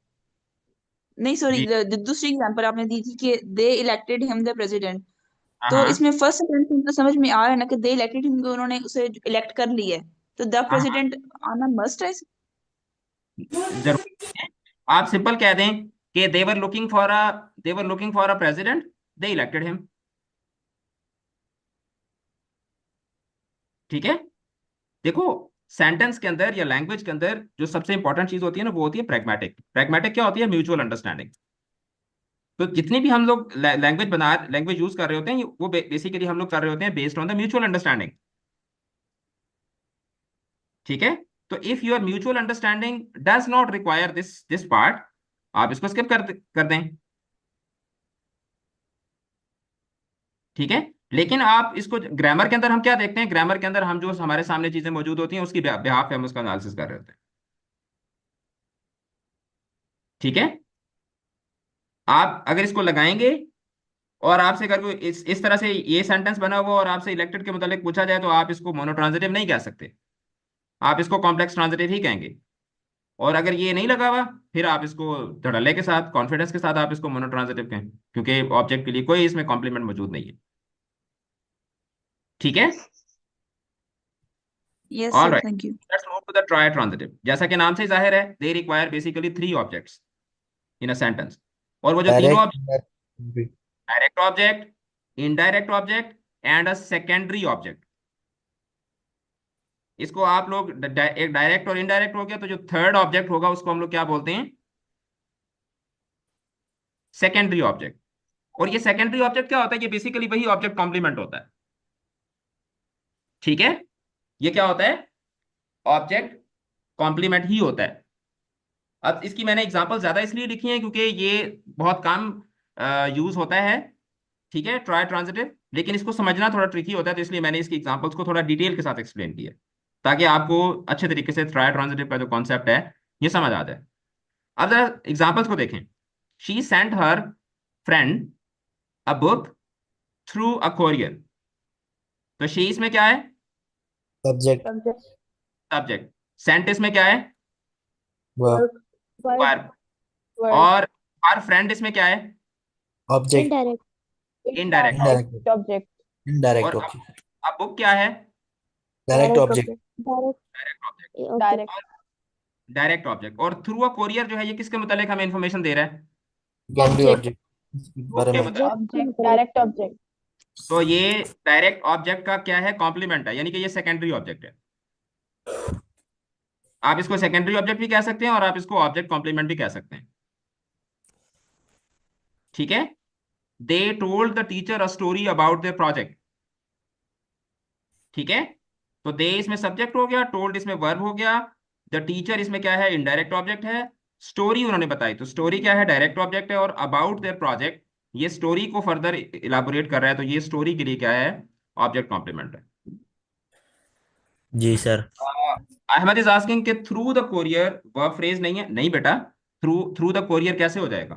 नहीं सॉरी, जी। दूसरी एग्जांपल आपने दी थी कि दे इलेक्टेड हिम द प्रेसिडेंट। हाँ तो हाँ इसमें फर्स्ट सेंटेंस में तो समझ में आ रहा है ना कि दे इलेक्टेड हिम, उन्होंने उसे इलेक्ट कर लिया है, तो द हाँ हाँ, प्रेसिडेंट आना मस्ट है। जरूर। आप सिंपल कह दें कि they were looking for a president, they elected him. ठीक है? देखो, सेंटेंस के अंदर या लैंग्वेज के अंदर जो सबसे इंपॉर्टेंट चीज होती है ना, वो होती है प्रैग्मेटिक। प्रैग्मेटिक क्या होती है? Mutual understanding. तो जितनी भी हम लोग लैंग्वेज यूज कर रहे होते हैं, वो बेसिकली हम लोग कर रहे होते हैं based on the mutual understanding. ठीक है? तो if your mutual understanding does not require this this part, आप इसको स्किप कर दें। ठीक है? लेकिन आप इसको ग्रामर के अंदर हम क्या देखते हैं? ग्रामर के अंदर हम जो हमारे सामने चीजें मौजूद होती हैं उसकी बिहाफ पे हम उसका एनालिसिस कर रहे होते हैं। ठीक है? आप अगर इसको लगाएंगे और आपसे अगर कोई इस तरह से ये सेंटेंस बना हुआ और आपसे इलेक्टेड के मुतालिक पूछा जाए, तो आप इसको मोनोट्रांजिटिव नहीं कह सकते, आप इसको कॉम्प्लेक्स ट्रांजिटिव ही कहेंगे। और अगर ये नहीं लगा हुआ, फिर आप इसको धड़ल्ले के साथ, कॉन्फिडेंस के साथ आप इसको मोनोट्रांजिटिव कहें, क्योंकि ऑब्जेक्ट के लिए कोई इसमें कॉम्प्लीमेंट मौजूद नहीं है। ठीक है, yes all sir, right. Thank you. Let's move to the tri transitive. जैसा कि नाम से जाहिर है, they require basically 3 objects in a sentence. और वो जो तीनों direct object, direct object, indirect object and a secondary object. इसको आप लोग एक डायरेक्ट और इनडायरेक्ट हो गया, तो जो थर्ड ऑब्जेक्ट होगा उसको हम लोग क्या बोलते हैं? Secondary object. और ये सेकेंडरी ऑब्जेक्ट क्या होता है? ये बेसिकली वही ऑब्जेक्ट कॉम्प्लीमेंट होता है। ठीक है, ये क्या होता है? ऑब्जेक्ट कॉम्प्लीमेंट ही होता है। अब इसकी मैंने एग्जांपल ज्यादा इसलिए लिखी है क्योंकि ये बहुत कम यूज होता है। ठीक है, ट्राई ट्रांजिटिव, लेकिन इसको समझना थोड़ा ट्रिकी होता है, तो इसलिए मैंने इसकी एग्जांपल्स को थोड़ा डिटेल के साथ एक्सप्लेन किया, ताकि आपको अच्छे तरीके से ट्राई ट्रांजिटिव का जो कॉन्सेप्ट है ये समझ आ जाए। अब जरा एग्जांपल्स को देखें। She sent her friend a book through a courier. तो शी इसमें क्या है? Subject, subject, subject. सेंट इसमें क्या है? Verb, verb, verb. वर्ब, और हर फ्रेंड इसमें क्या है? Object, indirect. Indirect object. Indirect, object, और इनडायरेक्ट अब ऑब्जेक्ट, अब बुक क्या है? Direct direct object, object, direct direct object. Object. Direct direct object. और थ्रू अ कोरियर जो है, ये किसके मुतालिक हमें इन्फॉर्मेशन दे रहा है? सेकेंडरी ऑब्जेक्ट, ऑब्जेक्ट बुक बारे के में। मुतालिक। सब्जेक्ट के ऑब्जेक्ट, मतलब। Direct object. तो ये डायरेक्ट ऑब्जेक्ट का क्या है? कॉम्प्लीमेंट है, यानी कि ये सेकेंडरी ऑब्जेक्ट है। आप इसको सेकेंडरी ऑब्जेक्ट भी कह सकते हैं और आप इसको ऑब्जेक्ट कॉम्प्लीमेंट भी कह सकते हैं। ठीक है, they told the teacher a story about their project. ठीक है, तो दे इसमें सब्जेक्ट हो गया, टोल्ड इसमें वर्ब हो गया, द टीचर इसमें क्या है? इनडायरेक्ट ऑब्जेक्ट है। स्टोरी उन्होंने बताई, तो स्टोरी क्या है? डायरेक्ट ऑब्जेक्ट है। और अबाउट देयर प्रोजेक्ट, ये स्टोरी को फर्दर इलाबोरेट कर रहा है, तो ये स्टोरी के लिए क्या है? ऑब्जेक्ट कॉम्प्लीमेंट है। जी सर। अहमद इज आस्किंग कि through the courier verb phrase नहीं है। नहीं बेटा, थ्रू थ्रू द कोरियर कैसे हो जाएगा?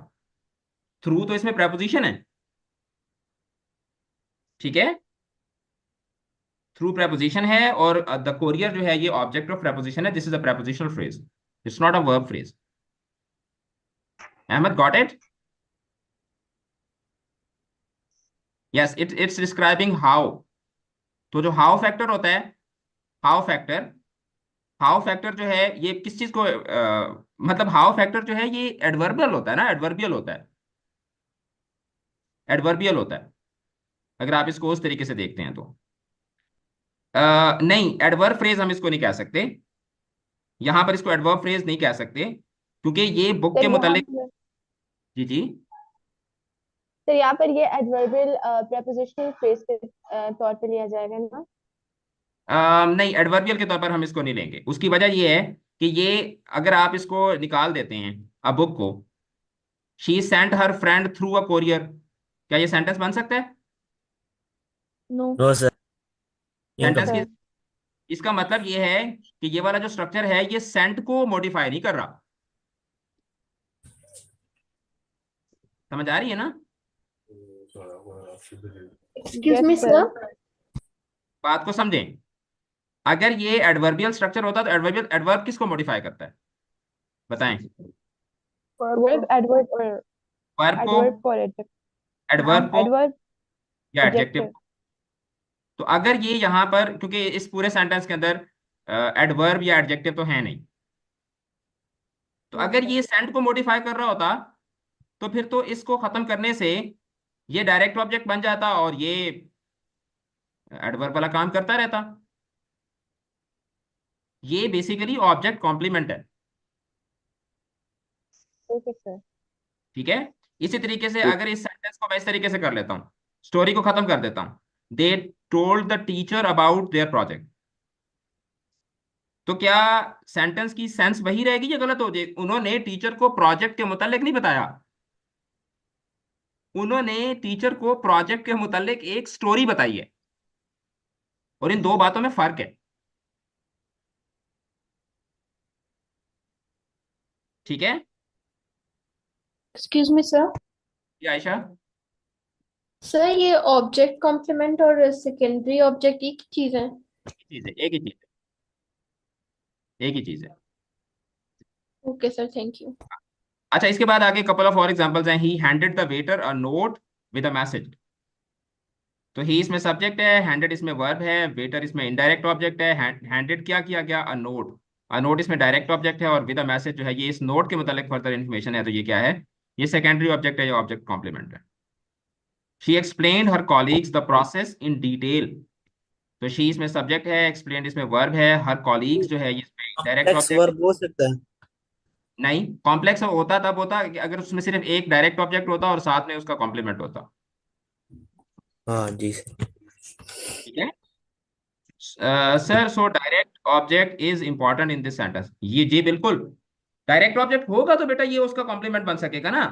थ्रू तो इसमें प्रेपोजिशन है। ठीक है, थ्रू प्रेपोजिशन है, और द कोरियर जो है ये ऑब्जेक्ट ऑफ प्रेपोजिशन है। This is a prepositional phrase, it's not a verb phrase. Ahmad got it? Yes, it's describing how. तो जो हाउ फैक्टर होता है, हाउ फैक्टर, हाउ फैक्टर जो है ये किस चीज को मतलब हाउ फैक्टर जो है ये एडवर्बियल होता है ना, एडवर्बियल होता है, एडवर्बियल होता है, अगर आप इसको उस तरीके से देखते हैं तो। नहीं, एडवर्ब फ्रेज हम इसको नहीं कह सकते। यहां पर इसको एडवर्ब फ्रेज नहीं कह सकते, क्योंकि ये बुक के सर यहाँ मुतालिक। पर जी जी। सर यहाँ पर ये एडवर्बियल प्रेपोजिशनल फ्रेज के तौर पे लिया जाएगा ना? नहीं, एडवर्बियल के तौर पर हम इसको नहीं लेंगे। उसकी वजह ये है कि ये, अगर आप इसको निकाल देते हैं अ बुक को, she sent her friend through a courier, क्या ये सेंटेंस बन सकता है? No. No sir, no sentence की, सर। इसका मतलब ये है कि ये वाला जो स्ट्रक्चर है ये सेंट को मॉडिफाई नहीं कर रहा। समझ आ रही है ना? एक्सक्यूज यस मी सर। सर। बात को समझें। अगर ये एडवर्बियल स्ट्रक्चर होता तो एडवर्बियल, एडवर्ब किसको मॉडिफाई करता है? बताएं। वर्ब को, वर्ब, एडवर्ब और वर्ब को, एडवर्ब और एडजेक्टिव। एडवर्ब को एडवर्ब, या एडजेक्टिव। एडजेक्टिव। तो अगर ये यहां पर, क्योंकि इस पूरे सेंटेंस के अंदर एडवर्ब या एडजेक्टिव तो है नहीं, तो यस अगर सर। ये सेंट को मॉडिफाई कर रहा होता, तो फिर तो इसको खत्म करने से ये डायरेक्ट ऑब्जेक्ट बन जाता और ये एडवर्ब वाला काम करता रहता। ये बेसिकली ऑब्जेक्ट कॉम्प्लीमेंट है। Okay sir. ठीक है, इसी तरीके से अगर इस सेंटेंस को मैं इस तरीके से कर लेता हूँ, स्टोरी को खत्म कर देता हूँ, they told the teacher about their project, तो क्या सेंटेंस की सेंस वही रहेगी या गलत हो जाएगी? उन्होंने टीचर को प्रोजेक्ट के मुतालिक नहीं बताया, उन्होंने टीचर को प्रोजेक्ट के मुतालिक एक स्टोरी बताई है, और इन दो बातों में फर्क है। ठीक है, एक्सक्यूज मी सर। ये आयशा। सर ये ऑब्जेक्ट कॉम्प्लीमेंट और सेकेंडरी ऑब्जेक्ट एक ही चीज है? चीज है, एक ही चीज है, एक ही चीज है। Okay sir, thank you. अच्छा, इसके बाद आगे कपल ऑफ और एग्जांपल्स हैं। ही handed the waiter a note with a message. तो ही इसमें सब्जेक्ट है, हैंडेड इसमें वर्ब है, वेटर इसमें इनडायरेक्ट ऑब्जेक्ट है। हैंडेड क्या किया गया, अ नोट। अ नोट इसमें डायरेक्ट ऑब्जेक्ट है, और विद अ मैसेज जो है ये इस नोट के मुतालिक फर्दर इन्फॉर्मेशन है, तो ये क्या है, ये सेकेंडरी ऑब्जेक्ट है, ये ऑब्जेक्ट कॉम्प्लीमेंट है। She explained her colleagues the process in detail. तो शी इसमें सब्जेक्ट है, एक्सप्लेन्ड इसमें वर्ब है, हर कॉलीग्स जो है ये इसमें डायरेक्ट कॉम्प्लेक्स ऑब्जेक्ट। वर्ब हो सकता है। नहीं, कॉम्प्लेक्स होता तब होता कि अगर उसमें सिर्फ एक डायरेक्ट ऑब्जेक्ट होता और साथ में उसका कॉम्प्लीमेंट होता। हाँ जी सर। ठीक है sir, so direct object is important in this sentence. ये जी बिल्कुल, डायरेक्ट ऑब्जेक्ट होगा तो बेटा ये उसका कॉम्प्लीमेंट बन सकेगा ना।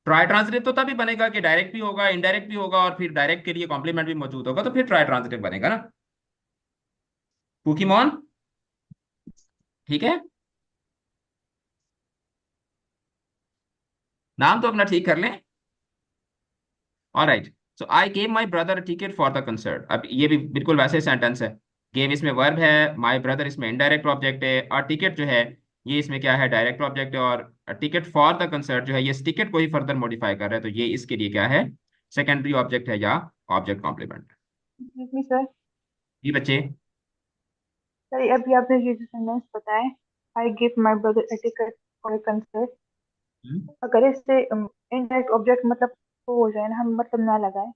ट्राई ट्रांजिटिव तो तभी बनेगा कि डायरेक्ट भी होगा, इनडायरेक्ट भी होगा, और फिर डायरेक्ट के लिए कॉम्प्लीमेंट भी मौजूद होगा, तो फिर ट्राई ट्रांजिटिव बनेगा ना। कुकीमॉन, ठीक है, नाम तो अपना ठीक कर लें। Alright, so I gave my brother ticket for the concert. अब ये भी बिल्कुल वैसे सेंटेंस है। गेव इसमें वर्ब है, माई ब्रदर इसमें इनडायरेक्ट ऑब्जेक्ट है, और टिकट जो है ये इसमें क्या है, डायरेक्ट ऑब्जेक्ट है, और टिकट फॉर द कंसर्ट जो है ये इस टिकट को ही फर्दर मॉडिफाई कर रहा है, तो ये इसके लिए क्या है, सेकेंडरी ऑब्जेक्ट है या ऑब्जेक्ट कॉम्प्लीमेंट। सर जी बच्चे, सर अभी आपने ये जो सेंटेंस बताया, I give my brother a ticket for concert, अगर इससे इनडायरेक्ट ऑब्जेक्ट मतलब वो हो जाए ना, हम मतलब ना लगाए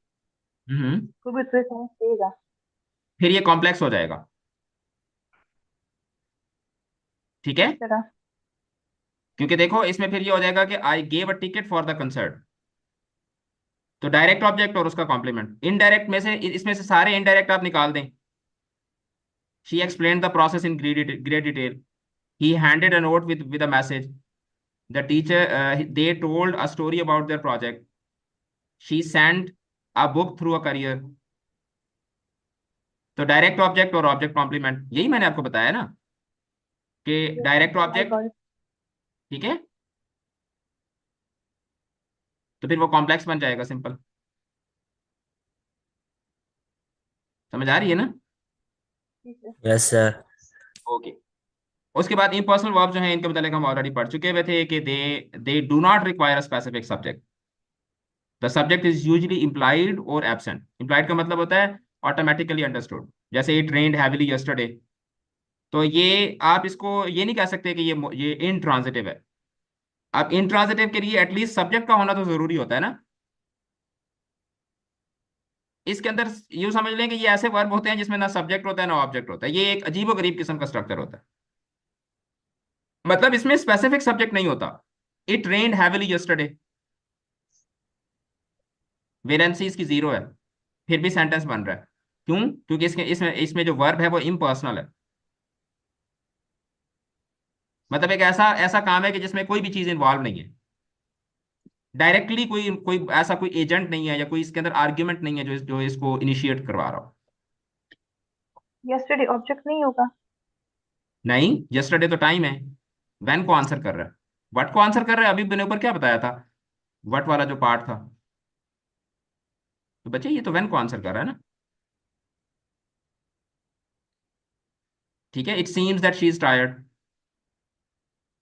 तो भी तो सेंस देगा। फिर ये कॉम्प्लेक्स हो जाएगा। ठीक है, किस तरह? क्योंकि देखो इसमें फिर ये हो जाएगा कि I gave a ticket for the concert, तो डायरेक्ट ऑब्जेक्ट और उसका कॉम्प्लीमेंट। इनडायरेक्ट में से, इसमें से सारे इनडायरेक्ट आप निकाल दें। She explain the process in great detail, he handed a note with a message, the teacher they told a story about their project, she sent a book through a courier। तो direct object और object complement, यही मैंने आपको बताया ना कि direct I object, got it. ठीक है, तो फिर वो कॉम्प्लेक्स बन जाएगा, सिंपल। समझ आ रही है ना? Yes sir. ओके, उसके बाद इम्पर्सनल वर्ब जो है इनके मतलब हम ऑलरेडी पढ़ चुके हुए थे कि दे do not require a specific subject. The subject is usually implied और एब्सेंट। इम्प्लाइड का मतलब होता है ऑटोमेटिकली अंडरस्टूड, जैसे इट रेन्ड हैविली यस्टरडे, तो ये आप इसको ये नहीं कह सकते कि ये इनट्रांजिटिव है। अब इनट्रांजिटिव के लिए एटलीस्ट सब्जेक्ट का होना तो जरूरी होता है ना। इसके अंदर यूं समझ लें कि ये ऐसे वर्ब होते हैं जिसमें ना सब्जेक्ट होता है ना ऑब्जेक्ट होता है, ये एक अजीबो गरीब किस्म का स्ट्रक्चर होता है। मतलब इसमें स्पेसिफिक सब्जेक्ट नहीं होता। इट रेन्ड हैविली यस्टरडे, वेरेंसी इसकी जीरो है, फिर भी सेंटेंस बन रहा है। क्यों? क्योंकि इसके इसमें इसमें जो वर्ब है वो इम्पर्सनल है। मतलब एक ऐसा ऐसा काम है कि जिसमें कोई भी चीज इन्वॉल्व नहीं है, डायरेक्टली कोई कोई ऐसा कोई एजेंट नहीं है, या कोई इसके अंदर आर्ग्यूमेंट नहीं है जो इसको इनिशिएट करवा रहा हो। यस्टरडे ऑब्जेक्ट नहीं होगा? नहीं, यस्टरडे तो टाइम है, व्हेन को आंसर कर रहा है, व्हाट को आंसर कर रहा है। अभी मैंने ऊपर क्या बताया था, व्हाट वाला जो पार्ट था, तो बच्चे ये तो व्हेन को आंसर कर रहा है ना। ठीक है, it seems that she is tired,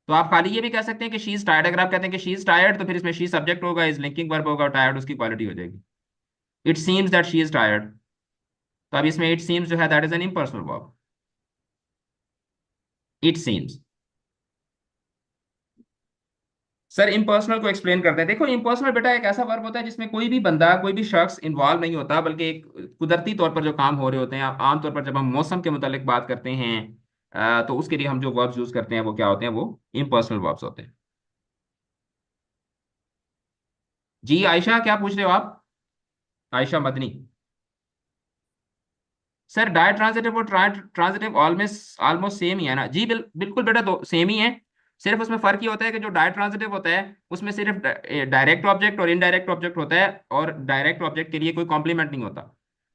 तो आप खाली ये भी कह सकते हैं कि शी इज टायर्ड। अगर आप कहते हैं कि शी इज टायर्ड, तो फिर इसमें शी सब्जेक्ट होगा, इज लिंकिंग वर्ब होगा, टायर्ड उसकी क्वालिटी हो जाएगी। It seems that she is tired, तो अब इसमें इट सीम्स जो है that is an impersonal verb. It seems. Sir impersonal को एक्सप्लेन करते हैं। देखो इम्पर्सनल बेटा एक ऐसा वर्ब होता है जिसमें कोई भी बंदा, कोई भी शख्स इन्वॉल्व नहीं होता, बल्कि एक कुदरती तौर पर जो काम हो रहे होते हैं। आमतौर पर जब हम मौसम के मुतालिक बात करते हैं तो उसके लिए हम जो वर्ब्स यूज करते हैं वो क्या होते हैं, वो इम्पर्सनल वर्ब्स होते हैं। जी आयशा, क्या पूछ रहे हो आप? Ayesha Madani. Sir ditransitive और ट्रांजिटिव ऑलमोस्ट ऑलमोस्ट सेम ही है ना। जी बिल्कुल बेटा, दो सेम ही है। सिर्फ उसमें फर्क ये होता है कि जो डाय ट्रांजिटिव होता है उसमें सिर्फ डायरेक्ट ऑब्जेक्ट और इनडायरेक्ट ऑब्जेक्ट होता है, और डायरेक्ट ऑब्जेक्ट के लिए कोई कॉम्प्लीमेंट नहीं होता।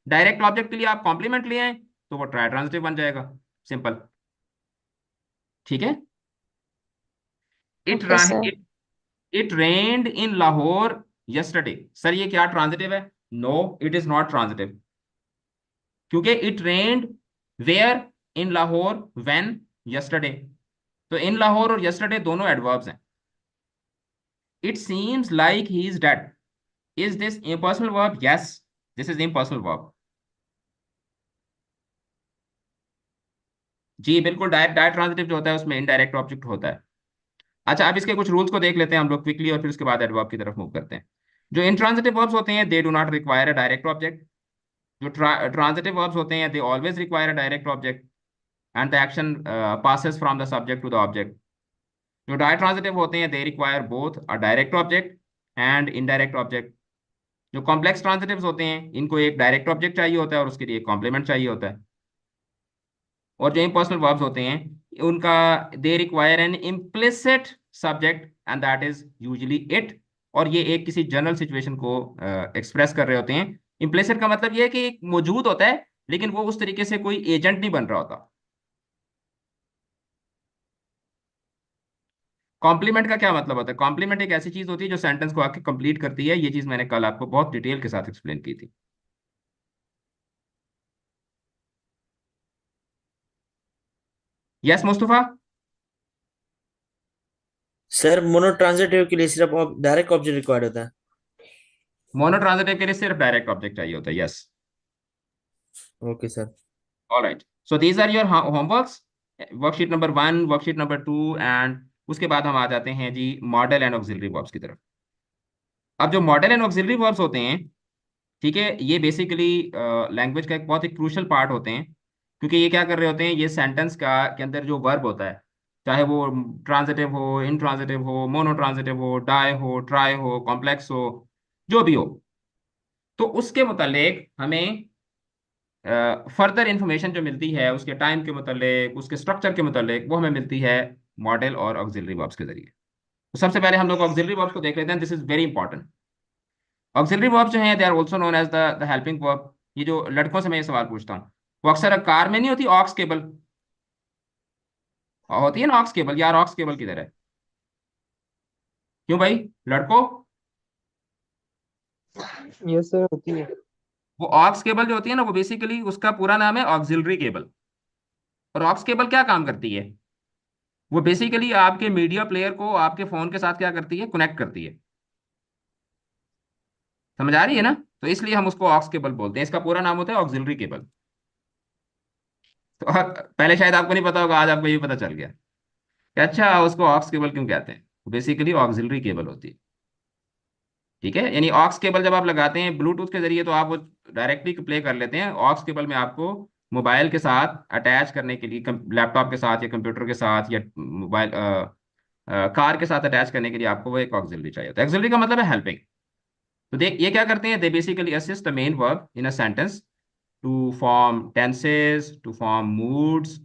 डायरेक्ट ऑब्जेक्ट के लिए आप कॉम्प्लीमेंट ले आए तो वो ट्राई ट्रांजिटिव बन जाएगा, सिंपल। ठीक है, it okay sir. It it rained in Lahore yesterday. Sir ये क्या ट्रांजिटिव है? No, it is not transitive, क्योंकि it rained where, in Lahore, when, yesterday. तो इन लाहौर और यस्टरडे दोनों एडवर्ब्स हैं। It seems like he is dead, is this impersonal verb? Yes, this is impersonal verb. जी बिल्कुल, डायरेक्ट डायरेक्ट ट्रांजिटिव जो होता है उसमें इनडायरेक्ट ऑब्जेक्ट होता है। अच्छा, अब इसके कुछ रूल्स को देख लेते हैं हम लोग क्विकली, और फिर उसके बाद एडवर्ब की तरफ मूव करते हैं। जो इंट्रांजिटिव वर्ब्स होते हैं they do not require a direct object. जो ट्रांजिटिव वर्ब्स होते हैं they always require a direct object and the action passes from the subject to the object. जो डायट्रांजिटिव होते हैं they require both a direct object and indirect object. जो complex transitives होते हैं इनको एक डायरेक्ट ऑब्जेक्ट चाहिए होता है और उसके लिए एक कॉम्प्लीमेंट चाहिए होता है। और जो इम्पर्सनल वर्ब्स होते हैं उनका they require an implicit subject and that is usually it. और ये एक किसी जनरल सिचुएशन को एक्सप्रेस कर रहे होते हैं। इम्प्लिसिट का मतलब ये है कि एक मौजूद होता है लेकिन वो उस तरीके से कोई एजेंट नहीं बन रहा होता। कॉम्प्लीमेंट का क्या मतलब होता है? कॉम्प्लीमेंट एक ऐसी चीज होती है जो सेंटेंस को आके कंप्लीट करती है। ये चीज मैंने कल आपको बहुत डिटेल के साथ एक्सप्लेन की थी। Yes Mustafa. Sir mono transitive के लिए सिर्फ डायरेक्ट ऑब्जेक्ट रिक्वायर्ड होता है। मोनो ट्रांजिटिव के लिए सिर्फ डायरेक्ट ऑब्जेक्ट चाहिए होता है। Yes. Okay sir. Alright, so these are your homeworks, worksheet number 1, worksheet number 2, and उसके बाद हम आ जाते हैं जी मॉडल एंड ऑक्सिलरी वर्ब्स की तरफ। अब जो मॉडल एंड ऑक्सिलरी वर्ब्स होते हैं, ठीक है, ये बेसिकली लैंग्वेज का एक बहुत ही क्रूशल पार्ट होते हैं। क्योंकि ये क्या कर रहे होते हैं, ये सेंटेंस का के अंदर जो वर्ब होता है, चाहे वो ट्रांजिटिव हो, इनट्रांजिटिव हो, मोनो ट्रांजिटिव हो, डाई हो, ट्राई हो, कॉम्प्लेक्स हो, जो भी हो, तो उसके मुतालिक हमें फर्दर इंफॉर्मेशन जो मिलती है उसके टाइम के मुतालिक, उसके स्ट्रक्चर के मुतालिक, वो हमें मिलती है मॉडल और ऑक्सिलरी वर्ब्स के जरिए। तो सबसे पहले हम लोग ऑक्सिलरी वर्ब्स को देख लेते हैं। This is very important. Auxiliary verbs जो हैं they are also known as the helping verb. ये जो लड़कों से मैं ये सवाल पूछता हूँ, वो अक्सर कार में नहीं होती ऑक्स केबल, होती है ना ऑक्स केबल, यार ऑक्स केबल किधर है? क्यों भाई लड़कों? यस सर, होती है। वो ऑक्स केबल जो होती है ना, वो बेसिकली उसका पूरा नाम है ऑक्सिलरी केबल। और ऑक्स केबल क्या काम करती है? वो बेसिकली आपके मीडिया प्लेयर को आपके फोन के साथ क्या करती है, कनेक्ट करती है। समझ आ रही है ना? तो इसलिए हम उसको ऑक्स केबल बोलते हैं। इसका पूरा नाम होता है ऑक्सिलरी केबल। तो पहले शायद आपको नहीं पता होगा, आज आपको ये पता चल गया कि अच्छा उसको ऑक्स केबल क्यों कहते हैं। बेसिकली ऑक्सिलरी केबल होती है। ठीक है, यानी ऑक्स केबल जब आप लगाते हैं ब्लूटूथ के जरिए तो आप वो डायरेक्टली प्ले कर लेते हैं। ऑक्स केबल में आपको मोबाइल के साथ अटैच करने के लिए, लैपटॉप के साथ या कंप्यूटर के साथ या मोबाइल कार के साथ अटैच करने के लिए आपको वो एक ऑक्सिलरी चाहिए होता है। ऑक्सिलरी का मतलब है हेल्पिंग। तो देख ये क्या करते हैं, they basically assist the main verb in a sentence to form tenses, to form moods,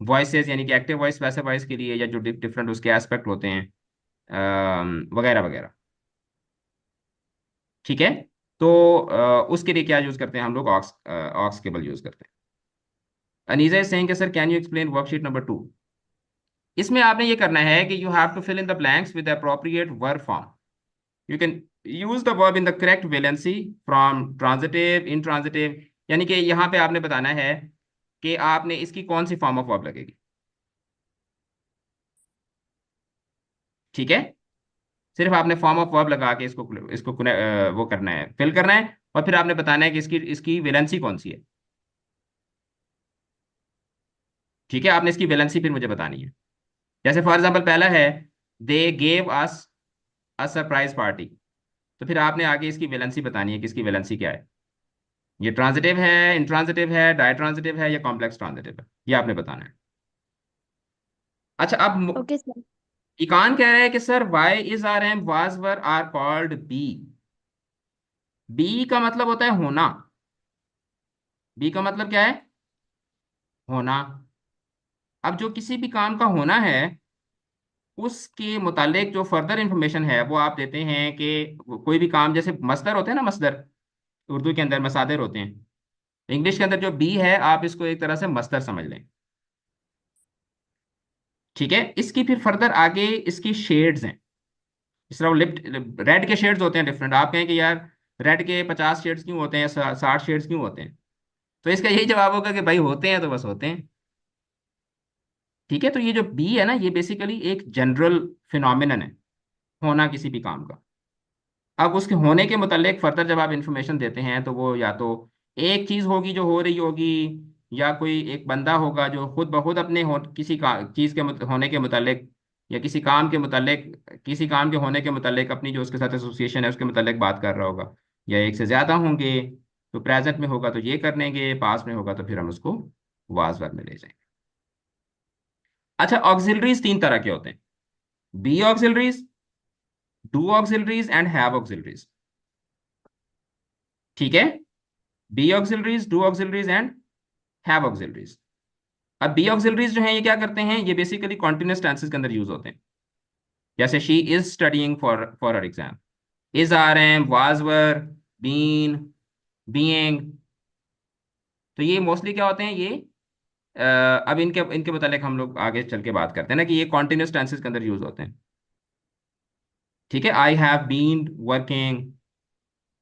voices यानी कि एक्टिव वॉइस, पैसिव वॉइस के लिए, या जो डिफरेंट उसके एस्पेक्ट होते हैं, वगैरह वगैरह। ठीक है, तो उसके लिए क्या यूज करते हैं हम लोग? ऑक्स ऑक्स केबल यूज करते हैं। अनीजा इज सेइंग कि sir can you explain worksheet number 2। इसमें आपने ये करना है कि you have to fill in the blanks with appropriate verb form. You can use the verb in the correct valency from transitive, intransitive. यानी कि यहाँ पे आपने बताना है कि आपने इसकी कौन सी फॉर्म ऑफ वर्ब लगेगी। ठीक है, सिर्फ आपने फॉर्म ऑफ वर्ब लगा के इसको इसको वो करना है, फिल करना है, और फिर आपने बताना है कि इसकी इसकी वेलेंसी कौन सी है। ठीक है, आपने इसकी वेलेंसी फिर मुझे बतानी है। जैसे फॉर एग्जाम्पल पहला है, they gave us a surprise party. तो फिर आपने आगे इसकी वेलेंसी बतानी है कि इसकी वेलेंसी क्या है। ये ट्रांजिटिव है, इंट्रांजिटिव है, डायट्रांजिटिव है, या कॉम्प्लेक्स ट्रांजिटिव है, ये आपने बताना है। अच्छा, अब ओके सर। इकान कह रहा है कि sir why is are am was were are called be. Be का मतलब होता है होना। बी का मतलब क्या है? होना। अब जो किसी भी काम का होना है उसके मुतालिक जो फर्दर इंफॉर्मेशन है वो आप देते हैं कि कोई भी काम, जैसे मसदर होते हैं ना, मसदर उर्दू के अंदर मसादर होते हैं, इंग्लिश के अंदर जो बी है आप इसको एक तरह से मसदर समझ लें। ठीक है, इसकी फिर फर्दर आगे इसकी शेड्स हैं। इस तरह लिफ्ट रेड के शेड्स होते हैं डिफरेंट। आप कहें कि यार रेड के 50 शेड्स क्यों होते हैं, 60 शेड्स क्यों होते हैं? तो इसका यही जवाब होगा कि भाई होते हैं तो बस होते हैं। ठीक है, तो ये जो बी है ना, ये बेसिकली एक जनरल फिनोमिनन है, होना किसी भी काम का। अब उसके होने के मुतालिक फर्दर जब आप इंफॉर्मेशन देते हैं तो वो या तो एक चीज होगी जो हो रही होगी, या कोई एक बंदा होगा जो खुद ब खुद अपने किसी चीज के होने के मुतालिक, या किसी काम के मुतालिक, किसी काम के होने के मुतालिक अपनी जो उसके साथ एसोसिएशन है उसके मुतालिक बात कर रहा होगा, या एक से ज्यादा होंगे। तो प्रेजेंट में होगा तो ये कर लेंगे, पास में होगा तो फिर हम उसको वाज वर्ब में ले जाएंगे। अच्छा, ऑक्सिलरीज तीन तरह के होते हैं: be auxiliaries, do auxiliaries and have auxiliaries. ठीक है, be auxiliaries, do auxiliaries and have auxiliaries. अब बी ऑक्सिलरीज जो हैं ये क्या करते हैं, ये बेसिकली कॉन्टिन्यूस टेंसेस के अंदर यूज होते हैं। जैसे she is studying for her exam, is are am, was were, been, being. तो ये मोस्टली क्या होते हैं, ये अब इनके इनके मुतालिक हम लोग आगे चल के बात करते हैं ना, कि ये कॉन्टिन्यूस टेंसेस के अंदर यूज होते हैं। ठीक है, आई हैव बीन वर्किंग,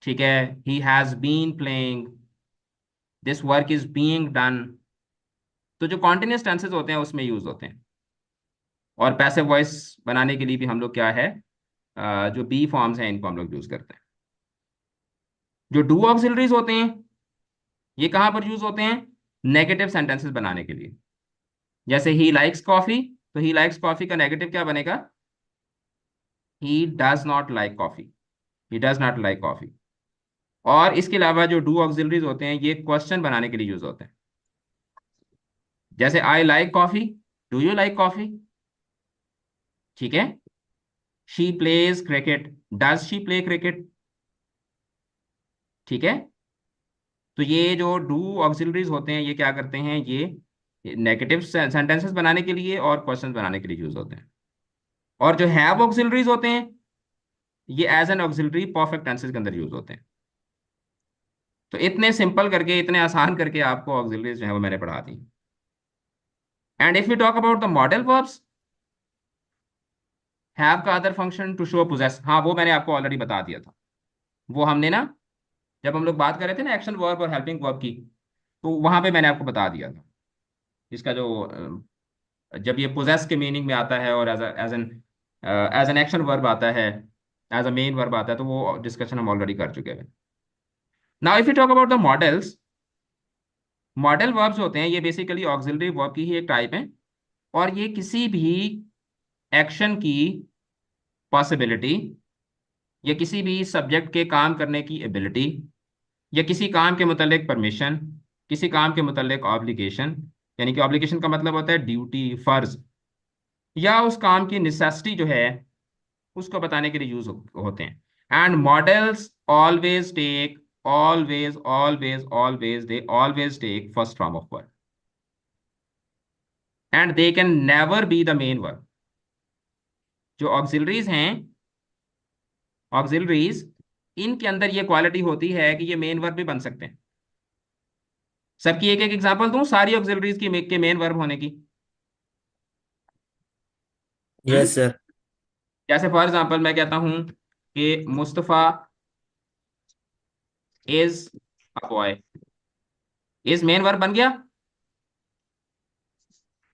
ठीक है, he has been playing, this work is being done. तो जो कॉन्टिन्यूस टेंसेस होते हैं उसमें यूज होते हैं। और पैसिव वॉइस बनाने के लिए भी हम लोग क्या है, जो बी फॉर्म्स हैं इनको हम लोग यूज करते हैं। जो डू ऑक्सिलरीज होते हैं ये कहाँ पर यूज होते हैं, नेगेटिव सेंटेंसेस बनाने के लिए। जैसे ही लाइक्स कॉफी, तो ही लाइक्स कॉफी का नेगेटिव क्या बनेगा, he does not like coffee, he does not like coffee. और इसके अलावा जो डू ऑक्सिलरीज होते हैं ये क्वेश्चन बनाने के लिए यूज होते हैं। जैसे I like coffee, do you like coffee. ठीक है, she plays cricket, does she play cricket. ठीक है, तो ये जो डू ऑक्सिलरीज होते हैं ये क्या करते हैं, ये नेगेटिव सेंटेंसेस बनाने के लिए और क्वेश्चन बनाने के लिए यूज होते हैं। और जो हैव ऑक्सिलरीज होते हैं ये as an auxiliary perfect tenses के अंदर यूज होते हैं। तो इतने सिंपल करके, इतने आसान करके आपको ऑक्सिलरीज जो है वो मैंने पढ़ा दी। And if you talk about the modal verbs, have का other function to show possess, हाँ वो मैंने आपको ऑलरेडी बता दिया था। वो हमने ना, जब हम लोग बात कर रहे थे ना एक्शन वर्ब और हेल्पिंग वर्ब की, तो वहां पे मैंने आपको बता दिया था इसका जो जब ये पोजेस के मीनिंग में आता है और एज एन एक्शन वर्ब आता है, एज अ मेन वर्ब आता है, तो वो डिस्कशन हम ऑलरेडी कर चुके हैं। Now if you talk about the models, modal verbs होते हैं ये बेसिकली ऑक्सिलरी वर्ब की ही एक टाइप है। और ये किसी भी एक्शन की पॉसिबिलिटी, या किसी भी सब्जेक्ट के काम करने की एबिलिटी, या किसी काम के मुतल्लिक परमिशन, किसी काम के मुतल्लिक ऑब्लिगेशन, यानी कि ऑब्लिगेशन का मतलब होता है ड्यूटी, फर्ज, या उस काम की नेसेसिटी जो है उसको बताने के लिए यूज होते हैं। And modals always take, always always always they always take first form of verb, and they can never be the main verb. जो ऑक्सिलरीज हैं, ऑक्सिलरीज, इनके अंदर ये क्वालिटी होती है कि ये मेन वर्ब भी बन सकते हैं। सबकी एक एक एग्जांपल दूं सारी ऑक्सिलरीज की के मेन वर्ब होने की। Yes sir. जैसे फॉर एग्जांपल मैं कहता हूं कि Mustafa is a boy, is main verb बन गया।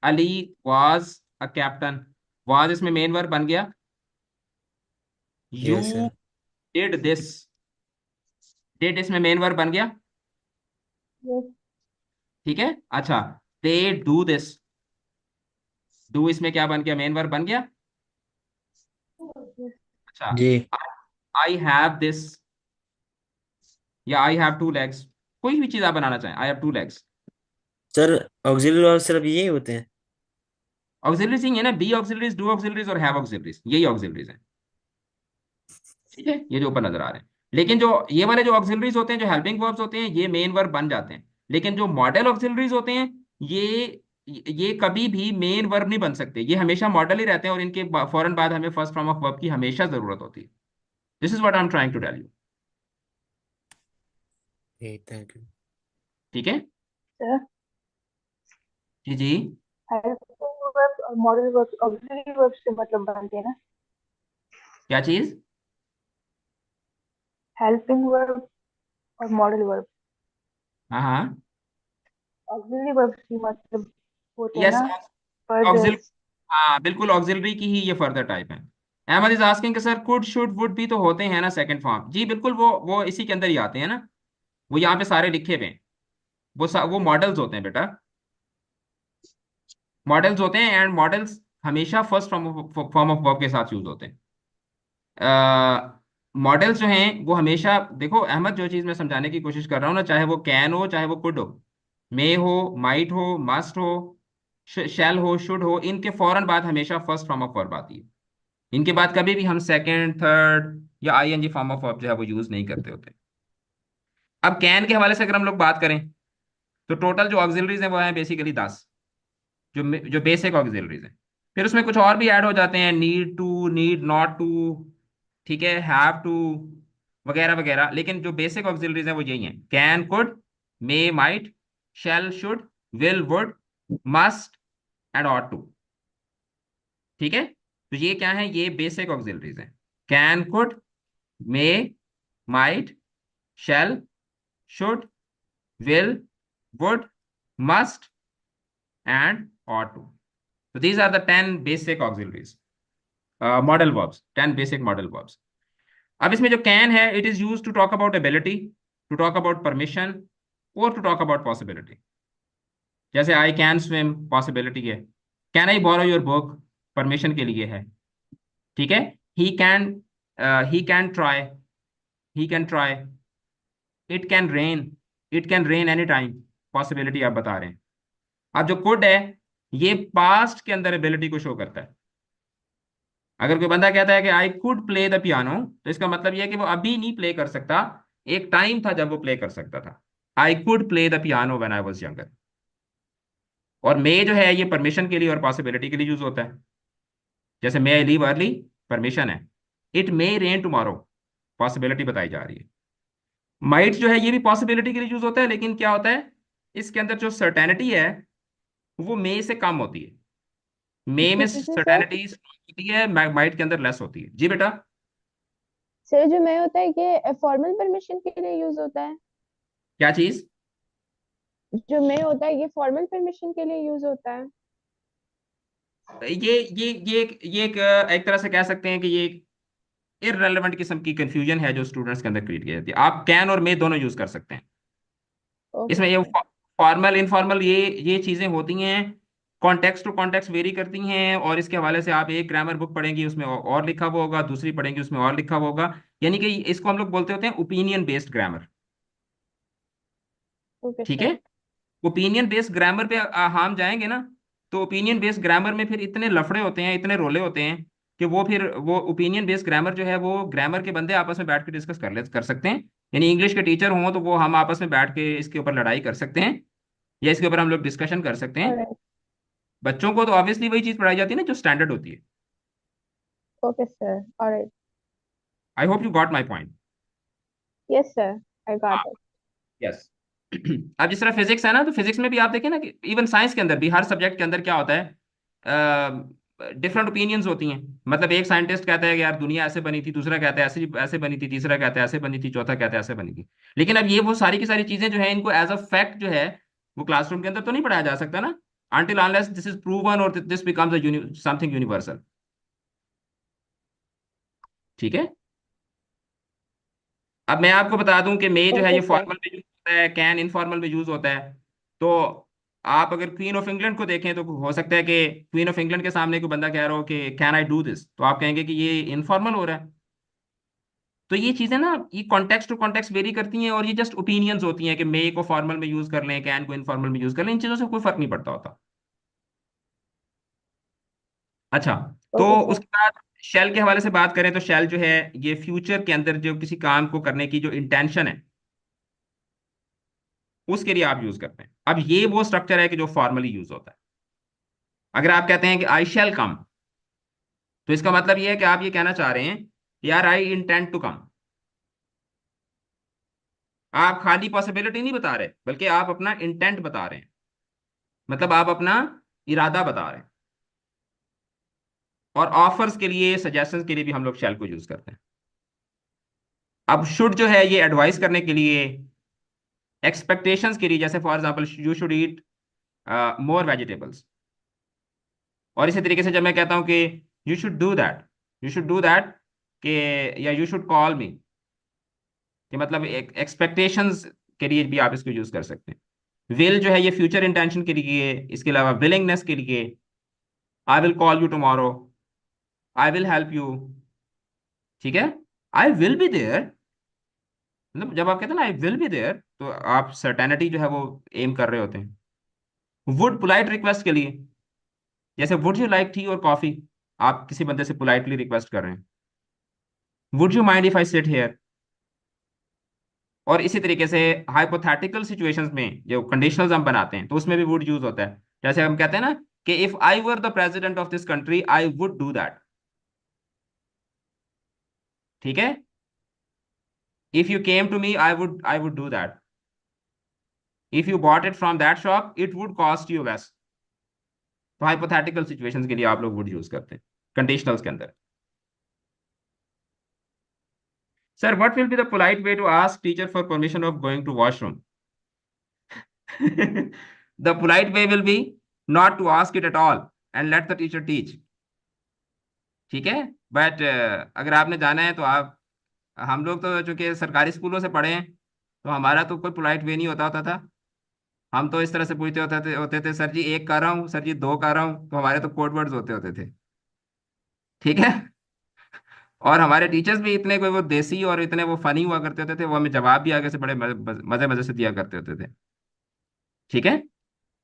Ali was a captain, was इसमें मेन वर्ब बन गया। You yes sir. Did this, did इसमें मेन वर्ब बन गया। yes, ठीक है, अच्छा, दे डू दिस, डू इसमें क्या बन गया, मेन वर्ब बन गया। yes, अच्छा, जी आई हैव दिस, या आई हैव टू लेग्स, कोई भी चीज आप बनाना चाहें, I have two legs. Sir, auxiliary verb सिर्फ यही होते हैं? ऑक्सिलरीज ही है ना, बी ऑक्सिलरीज, डू ऑक्सिलरीज और हैव ऑक्सिलरीज, यही ऑक्सिलरीज हैं। ठीक है, ये जो ऊपर नजर आ रहे हैं। लेकिन जो ये वाले जो ऑक्सिलरीज होते हैं, जो हेल्पिंग वर्ब्स होते हैं, ये मेन वर्ब बन जाते हैं। लेकिन जो मॉडल ऑक्सिलरीज होते हैं, ये कभी भी मेन वर्ब नहीं बन सकते, ये हमेशा मॉडल ही रहते हैं और इनके फौरन बाद हमें फर्स्ट फॉर्म ऑफ वर्ब की हमेशा जरूरत होती है। This is what I am trying to tell you. Thank you. ठीक है sir. जी जी। हेल्पिंग वर्ब और मॉडल वर्ब ऑक्सिलरी वर्ब से मतलब बनते हैं ना। क्या चीज, हेल्पिंग वर्ब और मॉडल वर्ब, हाँ हाँ, ऑक्सिलरी वर्ब की मतलब होते हैं यस, ना फर्दर। ऑक्सिल हाँ बिल्कुल, ऑक्सिलरी की ही ये फर्दर टाइप है। अहमद इज आस्किंग कि सर कुड शुड वुड भी तो होते हैं ना सेकंड फॉर्म। जी बिल्कुल, वो इसी के अंदर ही आते हैं ना, वो यहाँ पे सारे लिखे हुए हैं। वो मॉडल्स होते हैं बेटा, मॉडल्स होते हैं, एंड मॉडल्स हमेशा फर्स्ट फॉर्म ऑफ वर्ब के साथ यूज होते हैं। मॉडल्स जो हैं वो हमेशा, देखो अहमद जो चीज़ मैं समझाने की कोशिश कर रहा हूँ ना, चाहे वो कैन हो चाहे वो कुड हो, मे हो, माइट हो, मस्ट हो, शैल हो, शुड हो, इनके फौरन बाद हमेशा फर्स्ट फॉर्म ऑफ वर्ब आती है। इनके बाद कभी भी हम सेकंड, थर्ड या आईएनजी फॉर्म ऑफ वर्ब जो है वो यूज नहीं करते होते। अब कैन के हवाले से अगर हम लोग बात करें, तो टोटल जो ऑक्सिलरीज हैं वो हैं बेसिकली 10, जो बेसिक ऑक्सिलरीज हैं। फिर उसमें कुछ और भी ऐड हो जाते हैं, need to, need not to, ठीक है, हैव टू, वगैरह वगैरह, लेकिन जो बेसिक ऑक्सिलरीज हैं वो यही हैं, can, could, may, might, shall, should, will, would, must and ought to. ठीक है, तो ये क्या है, ये बेसिक ऑक्सिलरीज हैं, can, could, may, might, shall, should, will, would, must and ought to. So these are the 10 basic auxiliaries, model verbs, 10 basic model verbs. अब इसमें जो can है, it is used to talk about ability, to talk about permission, or to talk about possibility. जैसे I can swim, possibility है। Can I borrow your book, permission के लिए है। ठीक है, he can, he can try, he can try, it can rain any time, possibility आप बता रहे हैं। अब जो could है, ये पास्ट के अंदर एबिलिटी को शो करता है। अगर कोई बंदा कहता है कि I could play the piano, तो इसका मतलब यह है कि वो अभी नहीं प्ले कर सकता, एक टाइम था जब वो प्ले कर सकता था। I could play the piano when I was younger. और मे जो है ये परमिशन के लिए और पॉसिबिलिटी के लिए यूज होता है। जैसे मे आई लीव अर्ली, परमिशन है। It may rain tomorrow, possibility बताई जा रही है। माइट जो है ये भी पॉसिबिलिटी के लिए यूज होता है, लेकिन क्या होता है, इसके अंदर जो सर्टेनिटी है वो मे से कम होती है। मे में एक्सक्यूज मी सर, सर्टेनिटी होती है, माइट के अंदर लेस होती है। जी बेटा। सर जो मैं होता है ये फॉर्मल परमिशन के लिए यूज होता है? क्या चीज? जो मैं होता है ये फॉर्मल परमिशन के लिए यूज होता है? एक तरह से कह सकते हैं कि ये इररेलेवेंट किस्म की कंफ्यूजन है जो स्टूडेंट्स के अंदर क्रिएट की जाती है। आप कैन और मे दोनों यूज कर सकते हैं। ओके इसमें ये सर। फॉर्मल इनफॉर्मल ये चीजें होती हैं, कॉन्टेक्स्ट टू कॉन्टेक्स्ट वेरी करती हैं, और इसके हवाले से आप एक ग्रामर बुक पढ़ेंगी उसमें और लिखा हुआ होगा, दूसरी पढ़ेंगी उसमें और लिखा हुआ होगा। यानी कि इसको हम लोग बोलते होते हैं ओपिनियन बेस्ड ग्रामर। ओके ठीक सर। है, ओपिनियन बेस्ड ग्रामर पे हम जाएंगे ना, तो ओपिनियन बेस्ड ग्रामर में फिर इतने लफड़े होते हैं, इतने रोले होते हैं कि वो ओपिनियन बेस्ड ग्रामर जो है वो ग्रामर के बंदे आपस में बैठ के डिस्कस कर सकते हैं। यानी इंग्लिश के टीचर हों तो वो हम आपस में बैठ के इसके ऊपर लड़ाई कर सकते हैं, या इसके ऊपर हम लोग डिस्कशन कर सकते हैं। ऑलराइट। बच्चों को तो ऑब्वियसली वही चीज पढ़ाई जाती है ना जो स्टैंडर्ड होती है। Okay sir. Alright. I hope you got my point. Yes sir, I हाँ, गॉट इट। यस। अब जिस तरह फिजिक्स है ना, तो फिजिक्स में भी आप देखें ना कि इवन साइंस के अंदर भी हर सब्जेक्ट के अंदर क्या होता है, डिफरेंट ओपिनियंस होती हैं। मतलब एक साइंटिस्ट कहता है कि यार दुनिया ऐसे बनी थी, दूसरा कहता है ऐसे ऐसे बनी थी, तीसरा कहता है ऐसे बनी थी, चौथा कहता है ऐसे बनी थी। लेकिन अब ये वो सारी की सारी चीजें जो है, इनको एज अ फैक्ट जो है वो क्लासरूम के अंदर तो नहीं पढ़ाया जा सकता ना, until unless this is proven or this becomes a something universal। ठीक है, अब मैं आपको बता दूं कि मे जो है ओके ये सर। फॉर्मल में यूज होता है, कैन इनफॉर्मल में यूज होता है। तो आप अगर क्वीन ऑफ इंग्लैंड को देखें तो हो सकता है कि क्वीन ऑफ इंग्लैंड के सामने कोई बंदा कह रहा हो कि कैन आई डू दिस, तो आप कहेंगे कि ये इनफॉर्मल हो रहा है। तो ये चीजें ना, ये कॉन्टेक्स्ट टू कॉन्टेक्स्ट वेरी करती हैं, और ये जस्ट ओपिनियंस होती हैं कि मे को फॉर्मल में यूज कर लें, कैन को इनफॉर्मल में यूज कर लें, इन चीजों से कोई फर्क नहीं पड़ता होता। अच्छा, तो ओके सर। उसके बाद शेल के हवाले से बात करें, तो शेल जो है ये फ्यूचर के अंदर जो किसी काम को करने की जो इंटेंशन है उसके लिए आप यूज करते हैं। अब ये वो स्ट्रक्चर है कि जो फॉर्मली यूज होता है। अगर आप कहते हैं कि आई शैल कम, तो इसका मतलब ये है कि आप ये कहना चाह रहे हैं यार आई इंटेंड टू कम। आप खाली पॉसिबिलिटी नहीं बता रहे, बल्कि आप अपना इंटेंट बता रहे हैं, मतलब आप अपना इरादा बता रहे हैं। और ऑफर्स के लिए, सजेशंस के लिए भी हम लोग शैल को यूज करते हैं। अब शुड जो है ये एडवाइस करने के लिए, एक्सपेक्टेशंस के लिए, जैसे for example you should eat more vegetables. और इसी तरीके से जब मैं कहता हूं कि you should do that, you should do that कि, या यू शुड कॉल मी, कि मतलब एक्सपेक्टेशंस के लिए भी आप इसको यूज कर सकते हैं। विल जो है ये फ्यूचर इंटेंशन के लिए, इसके अलावा विलिंगनेस के लिए, I will call you tomorrow, I will help you. ठीक है, आई विल बी देयर, मतलब जब आप कहते हैं ना आई विल बी देयर, तो आप सर्टेनिटी जो है वो एम कर रहे होते हैं। वुड पोलाइट रिक्वेस्ट के लिए, जैसे वुड यू लाइक टी और कॉफी, आप किसी बंदे से पोलाइटली रिक्वेस्ट कर रहे हैं। Would you mind if I sit here. और इसी तरीके से हाइपोथेटिकल सिचुएशंस में जो कंडीशनल्स हम बनाते हैं तो उसमें भी वुड यूज होता है। जैसे हम कहते हैं ना कि if I were the president of this country I would do that. ठीक है, if you came to me I would do that, if you bought it from that shop it would cost you less. तो hypothetical situations के लिए आप लोग would use करते हैं conditionals के अंदर। Sir what will be the polite way to ask teacher for permission of going to washroom? the polite way will be not to ask it at all and let the teacher teach. ठीक है, but अगर आपने जाना है तो आप, हम लोग तो चूंकि सरकारी स्कूलों से पढ़े हैं तो हमारा तो कोई पोलाइट वे नहीं होता था। हम तो इस तरह से पूछते होते थे सर जी एक कर रहा हूँ, सर जी दो कर रहा हूँ, तो हमारे तो कोड वर्ड्स होते थे। ठीक है, और हमारे टीचर्स भी इतने कोई वो देसी और इतने वो फनी हुआ करते होते थे, वो हमें जवाब भी आगे से बड़े मजे मजे से दिया करते होते थे। ठीक है,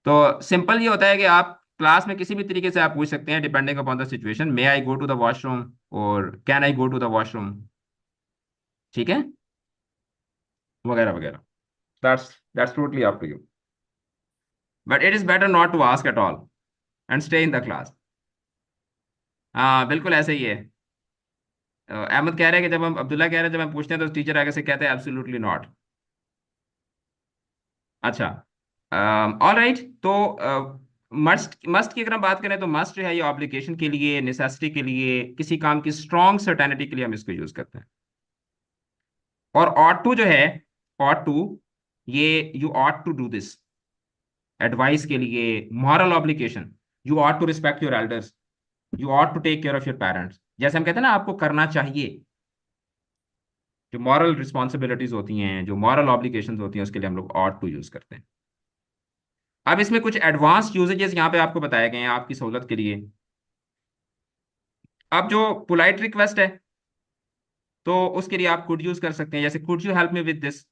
तो सिंपल ये होता है कि आप क्लास में किसी भी तरीके से आप पूछ सकते हैं depending upon the situation, may I go to the washroom और can I go to the washroom. ठीक है, वगैरह वगैरह। That's totally up to you, but it is better not to ask at all and stay in the class. हाँ बिल्कुल ऐसे ही है। अहमद कह रहे हैं कि जब हम, अब्दुल्ला कह रहे हैं जब हम पूछते हैं तो टीचर आगे से कहते हैं एब्सोल्युटली नॉट। अच्छा, ऑल राइट। तो मस्ट मस्ट की अगर हम बात करें तो मस्ट जो है ये ऑब्लिगेशन के लिए, नेसेसिटी के लिए, किसी काम की स्ट्रॉन्ग सर्टेनिटी के लिए हम इसको यूज करते हैं। और ऑट टू जो है, ऑट टू, ये you ought to do this, advice के लिए, moral obligation, you ought to respect your elders, you ought to take care of your parents. जैसे हम कहते हैं ना आपको करना चाहिए, जो मॉरल रिस्पॉन्सिबिलिटीज होती हैं, जो मॉरल ऑब्लिगेशंस होती हैं, उसके लिए हम लोग ऑट टू यूज करते हैं। अब इसमें कुछ एडवांस यूजेजेस यहाँ पे आपको बताए गए हैं आपकी सहूलत के लिए। अब जो पोलाइट रिक्वेस्ट है तो उसके लिए आप कुड यूज कर सकते हैं, जैसे could you help me with this.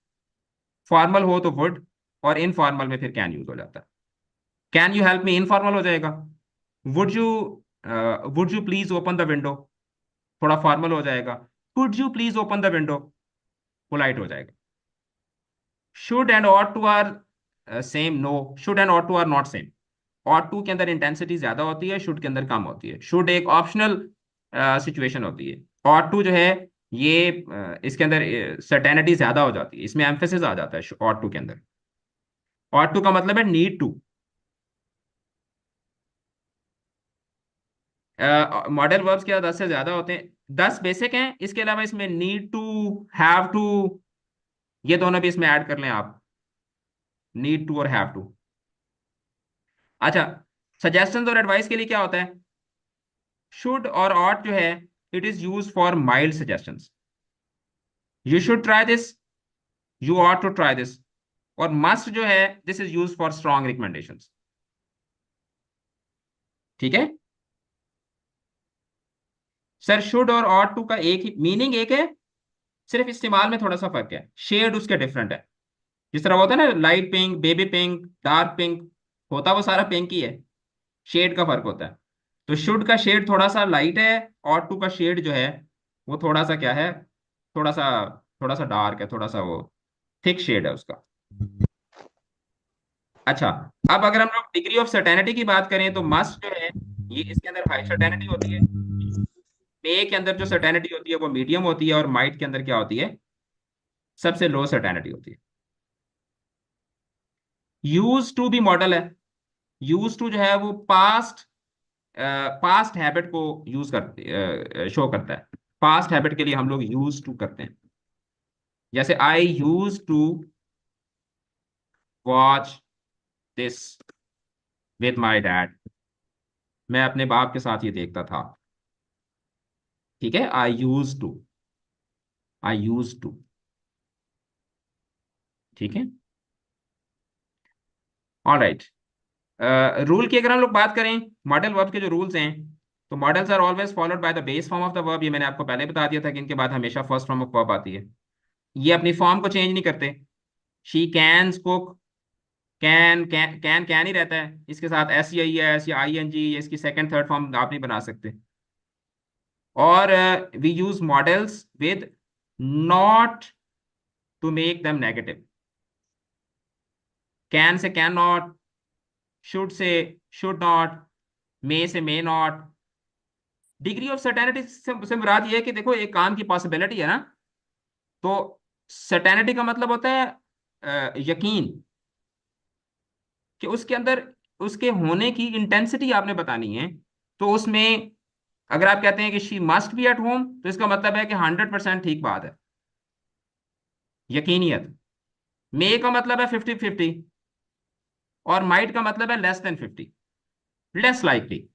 Formal हो तो वुड, और इनफॉर्मल में फिर कैन यूज हो जाता है। Can you help me informal हो जाएगा। Would you would you please open the window, थोड़ा फॉर्मल हो जाएगा। Could you please open the window, polite हो जाएगा। Should and ought to are same, no, should and ought to are not same. Ought to के अंदर intensity ज्यादा होती है, शुड के अंदर कम होती है। शुड एक ऑप्शनल सिचुएशन होती है। ऑट टू जो है ये इसके अंदर सर्टेनिटी ज्यादा हो जाती है, इसमें एम्फेसिस आ जाता है ऑट टू के अंदर। ऑट टू का मतलब है नीड टू। मॉडल वर्ब्स के 10 से ज्यादा होते हैं, 10 बेसिक हैं, इसके अलावा इसमें नीड टू, हैव टू, ये दोनों भी इसमें ऐड कर लें आप, नीड टू और हैव टू। अच्छा, सजेशंस और एडवाइस के लिए क्या होता है? शुड और ऑट जो है it is use for mild suggestions. You should try this, you ought to try this. और मस्ट जो है this is use for strong recommendations. ठीक है सर, शुड और ऑट टू का एक ही मीनिंग एक है, सिर्फ इस्तेमाल में थोड़ा सा फर्क है, शेड उसके डिफरेंट है। जिस तरह होता है ना light pink, baby pink, dark pink, होता वो सारा पिंक ही है, शेड का फर्क होता है। तो शुड का शेड थोड़ा सा लाइट है, और टू का शेड जो है वो थोड़ा सा क्या है, थोड़ा सा, थोड़ा सा डार्क है, थोड़ा सा वो थिक शेड है उसका। अच्छा, अब अगर हम लोग डिग्री ऑफ सर्टेनिटी की बात करें तो मस्ट जो है ये इसके अंदर हाई सर्टेनिटी होती है, पे के अंदर जो सर्टेनिटी होती है वो मीडियम होती है, और माइट के अंदर क्या होती है, सबसे लो सर्टेनिटी होती है। यूज टू भी मॉडल है। यूज टू जो है वो पास्ट पास्ट हैबिट को यूज करते शो करता है। पास्ट हैबिट के लिए हम लोग यूज टू करते हैं, जैसे I use to watch this with my dad, मैं अपने बाप के साथ ये देखता था। ठीक है, I use to, I use to. ठीक है, ऑलराइट। रूल की अगर हम लोग बात करें, मॉडल वर्ब के जो रूल्स हैं, तो models are always followed by the base form of the verb. ये मैंने आपको पहले बता दिया था कि इनके बाद हमेशा फर्स्ट फॉर्म ऑफ वर्ब आती है। ये अपनी फॉर्म को चेंज नहीं करते। She can cook, can he रहता है, इसके साथ एस या ई एस या आई एन जी, इसकी सेकंड थर्ड फॉर्म आप नहीं बना सकते। और we use modals with not to make them negative. Can से कैन नॉट, शुड से शुड नॉट, मे से may not. Degree of certainty से मुराद ये है कि देखो एक काम की पॉसिबिलिटी है ना, तो सर्टेनिटी का मतलब होता है यकीन, कि उसके अंदर उसके होने की इंटेंसिटी आपने बतानी है। तो उसमें अगर आप कहते हैं कि she must be at home, तो इसका मतलब है कि 100% ठीक बात है, यकीनियत। मे का मतलब है 50-50, और माइट का मतलब है लेस देन 50, लेस लाइकली।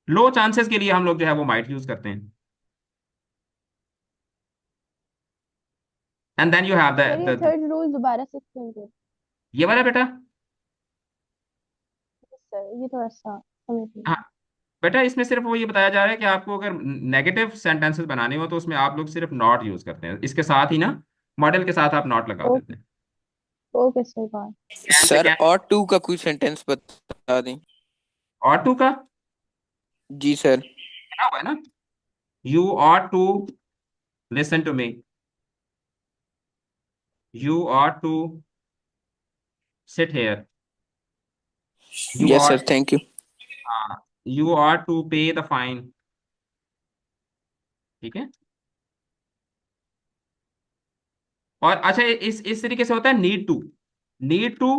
लो चांसेस के लिए हम लोग जो है वो माइट यूज करते हैं। And then you have sir ये थर्ड रूल दोबारा से एक्सप्लेन करें। ये वाला बेटा। सर ये थोड़ा सा समझ नहीं हाँ बेटा, इसमें सिर्फ वो ये बताया जा रहा है कि आपको अगर नेगेटिव सेंटेंसेस बनाने हो तो उसमें आप लोग सिर्फ नॉट यूज करते हैं, इसके साथ ही ना मॉडल के साथ आप नॉट लगा देते हैं। Okay sir bye. Can say sir can, और टू का कोई सेंटेंस बता दें। और टू का जी सर। क्या हुआ है ना, you ought to listen to me, you ought to sit here, you yes ought, sir, thank you. हाँ, you ought to pay the fine. ठीक है, और अच्छा इस तरीके से होता है नीड टू, नीड टू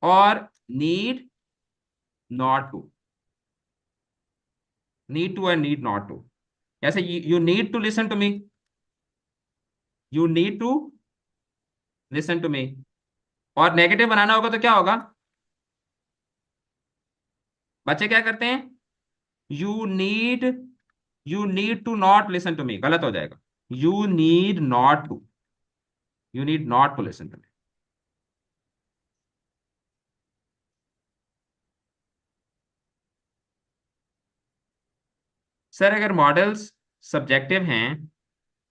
और need not to, need to and need not to. जैसे you need to listen to me, you need to listen to me. और नेगेटिव बनाना होगा तो क्या होगा, बच्चे क्या करते हैं, you need, you need to not listen to me, गलत हो जाएगा। You need not to, you need not to listen to me. Sir अगर मॉडल्स सब्जेक्टिव हैं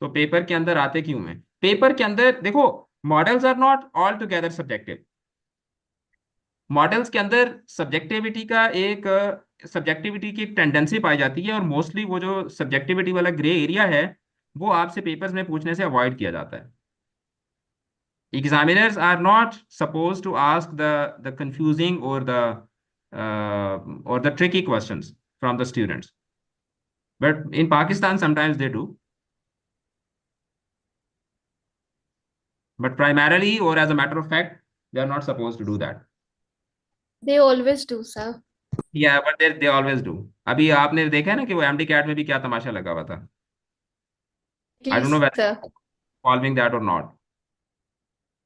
तो पेपर के अंदर आते क्यों हैं? पेपर के अंदर देखो, models are not all together subjective. Models के अंदर सब्जेक्टिविटी की एक टेंडेंसी पाई जाती है, और मोस्टली वो जो सब्जेक्टिविटी वाला ग्रे एरिया है वो आपसे पेपर्स में पूछने से अवॉइड किया जाता है। Examiners are not supposed to ask the confusing or the tricky questions from the students, but in Pakistan sometimes they do, but primarily or as a matter of fact they are not supposed to do that. They always do, sir. Yeah, but they always do. अभी आपने देखा है ना कि वो MD cat में भी क्या तमाशा लगा हुआ था। I don't know Please, whether sir. following that or not.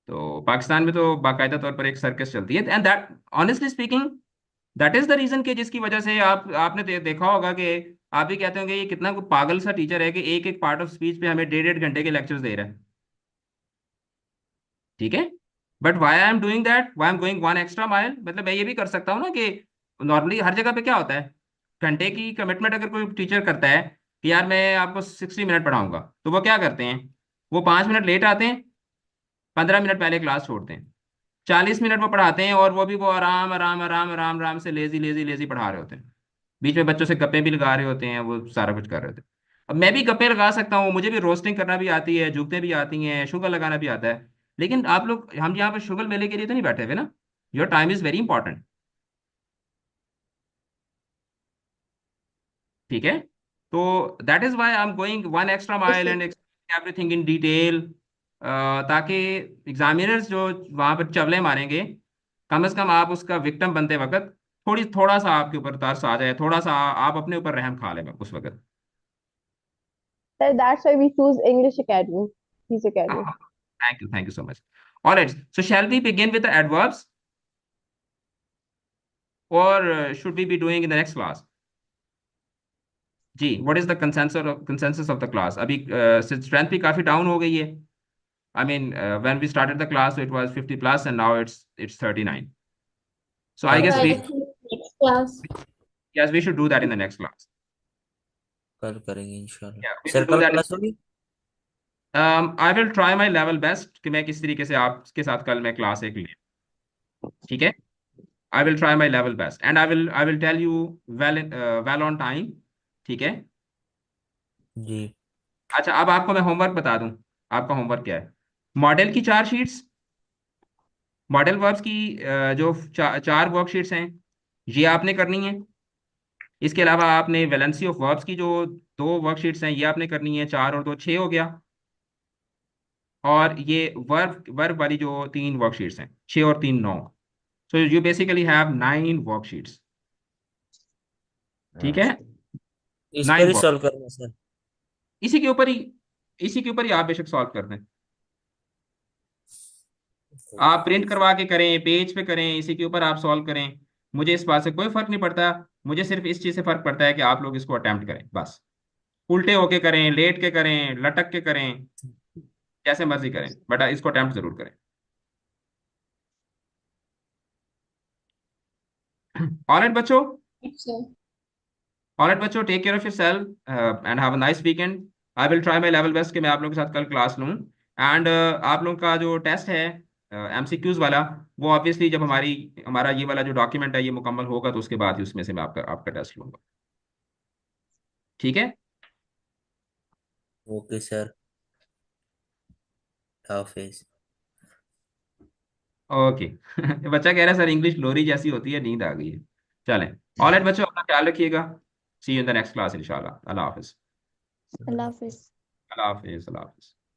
तो पाकिस्तान में तो बाकायदा तौर पर एक सर्कस चलती है, and that honestly speaking that is the reason कि जिसकी वजह से आपने देखा होगा कि आप भी कहते होंगे ये कितना कोई पागल सा टीचर है कि एक एक पार्ट ऑफ स्पीच पे हमें 1.5 घंटे के लेक्चर्स दे रहा है। ठीक है, but why I am doing that, why am going one extra mile, मतलब मैं ये भी कर सकता हूँ ना कि नॉर्मली हर जगह पे क्या होता है, घंटे की कमिटमेंट अगर कोई टीचर करता है कि यार मैं आपको 60 मिनट पढ़ाऊंगा, तो वो क्या करते हैं, वो 5 मिनट लेट आते हैं, 15 मिनट पहले क्लास छोड़ते हैं, 40 मिनट वो पढ़ाते हैं, और वो भी वो आराम आराम आराम आराम आराम से लेजी लेजी लेजी पढ़ा रहे होते हैं। बीच में बच्चों से गप्पे भी लगा रहे होते हैं, वो सारा कुछ कर रहे होते हैं। अब मैं भी गप्पे लगा सकता हूँ, मुझे भी रोस्टिंग करना भी आती है, जुगते भी आती हैं, शुगर लगाना भी आता है, लेकिन आप लोग, हम यहाँ पर शुगर मेले के लिए तो नहीं बैठे हुए ना। Your time is very important. ठीक है, तो that is why I am going one extra mile and everything in detail, ताकि एग्जामिनर्स जो वहां पर चवले मारेंगे, कम से कम आप उसका विक्टिम बनते वक्त थोड़ा सा आपके ऊपर तरस आ जाए, थोड़ा सा आप अपने ऊपर रहम खा लें उस वक्त। Sir that's why we choose English academy, fees academy. Thank you so much. Alright, so shall we begin with the adverbs और should we be doing in the next class? जी, what is the consensus of the class? अभी strength भी काफी down हो गई है। I mean when we started the class it was 50 plus and now it's 39. So I कल guess I we, करेंगे, think next class. yes, we should do that in the next class. कल करेंगे इंशाल्लाह। Yeah, we sir will do कल that. Class होगी? I will try my level best कि मैं किस तरीके से आपके साथ कल मैं क्लास एक ले, ठीक है? I will try my level best and I will tell you well on time, ठीक है? जी अच्छा, अब आपको मैं होमवर्क बता दूं। आपका होमवर्क क्या है? मॉडल की 4 शीट्स, मॉडल वर्ब्स की जो 4 वर्कशीट्स हैं, ये आपने करनी है। इसके अलावा आपने वैलेंसी ऑफ वर्ब्स की जो 2 वर्कशीट्स हैं, ये आपने करनी है। 4 और 2 6 हो गया। और ये वर्ब वर्ब वाली जो 3 वर्कशीट्स हैं, 6 और 3 9। So you basically have 9 worksheets, ठीक है? इस पर 9 ही वर्क, सॉल्व करना है सर। इसी के ऊपर ही इसी के ऊपर ही आप बेशक सॉल्व कर दें। आप प्रिंट करवा के करें, पेज पे करें, इसी के ऊपर आप सॉल्व करें। मुझे इस बात से कोई फर्क नहीं पड़ता। मुझे सिर्फ इस चीज़ से फर्क पड़ता है कि आप लोग इसको अटेम्प्ट करें बस। उल्टे होके करें, लेट के करें, लटक के करें, जैसे मर्जी करें, बट इसको अटेम्प्ट जरूर करें। ऑलराइट बच्चों, अच्छा। ऑलराइट बच्चों, take care of yourself and have a nice weekend. I will try my level best कि मैं आप लोगों के साथ कल क्लास लूँ। एंड आप लोगों का जो टेस्ट है एमसीक्यूज वाला, वो ऑब्वियसली जब हमारा ये वाला जो डॉक्यूमेंट है ये मुकम्मल होगा तो उसके बाद ही उसमें से मैं आपका आपका टेस्ट लूंगा, ठीक है? ओके सर, हाफिज। ओके। बच्चा कह रहा है सर इंग्लिश लोरी जैसी होती है, नींद आ गई है। चलें, ऑलराइट बच्चों, अपना ख्याल रखिएगा। See you in the next class इंशाल्लाह। अल्लाह हाफिज। अल्लाह हाफिज। अल्लाह हाफिज। अल्लाह हाफिज।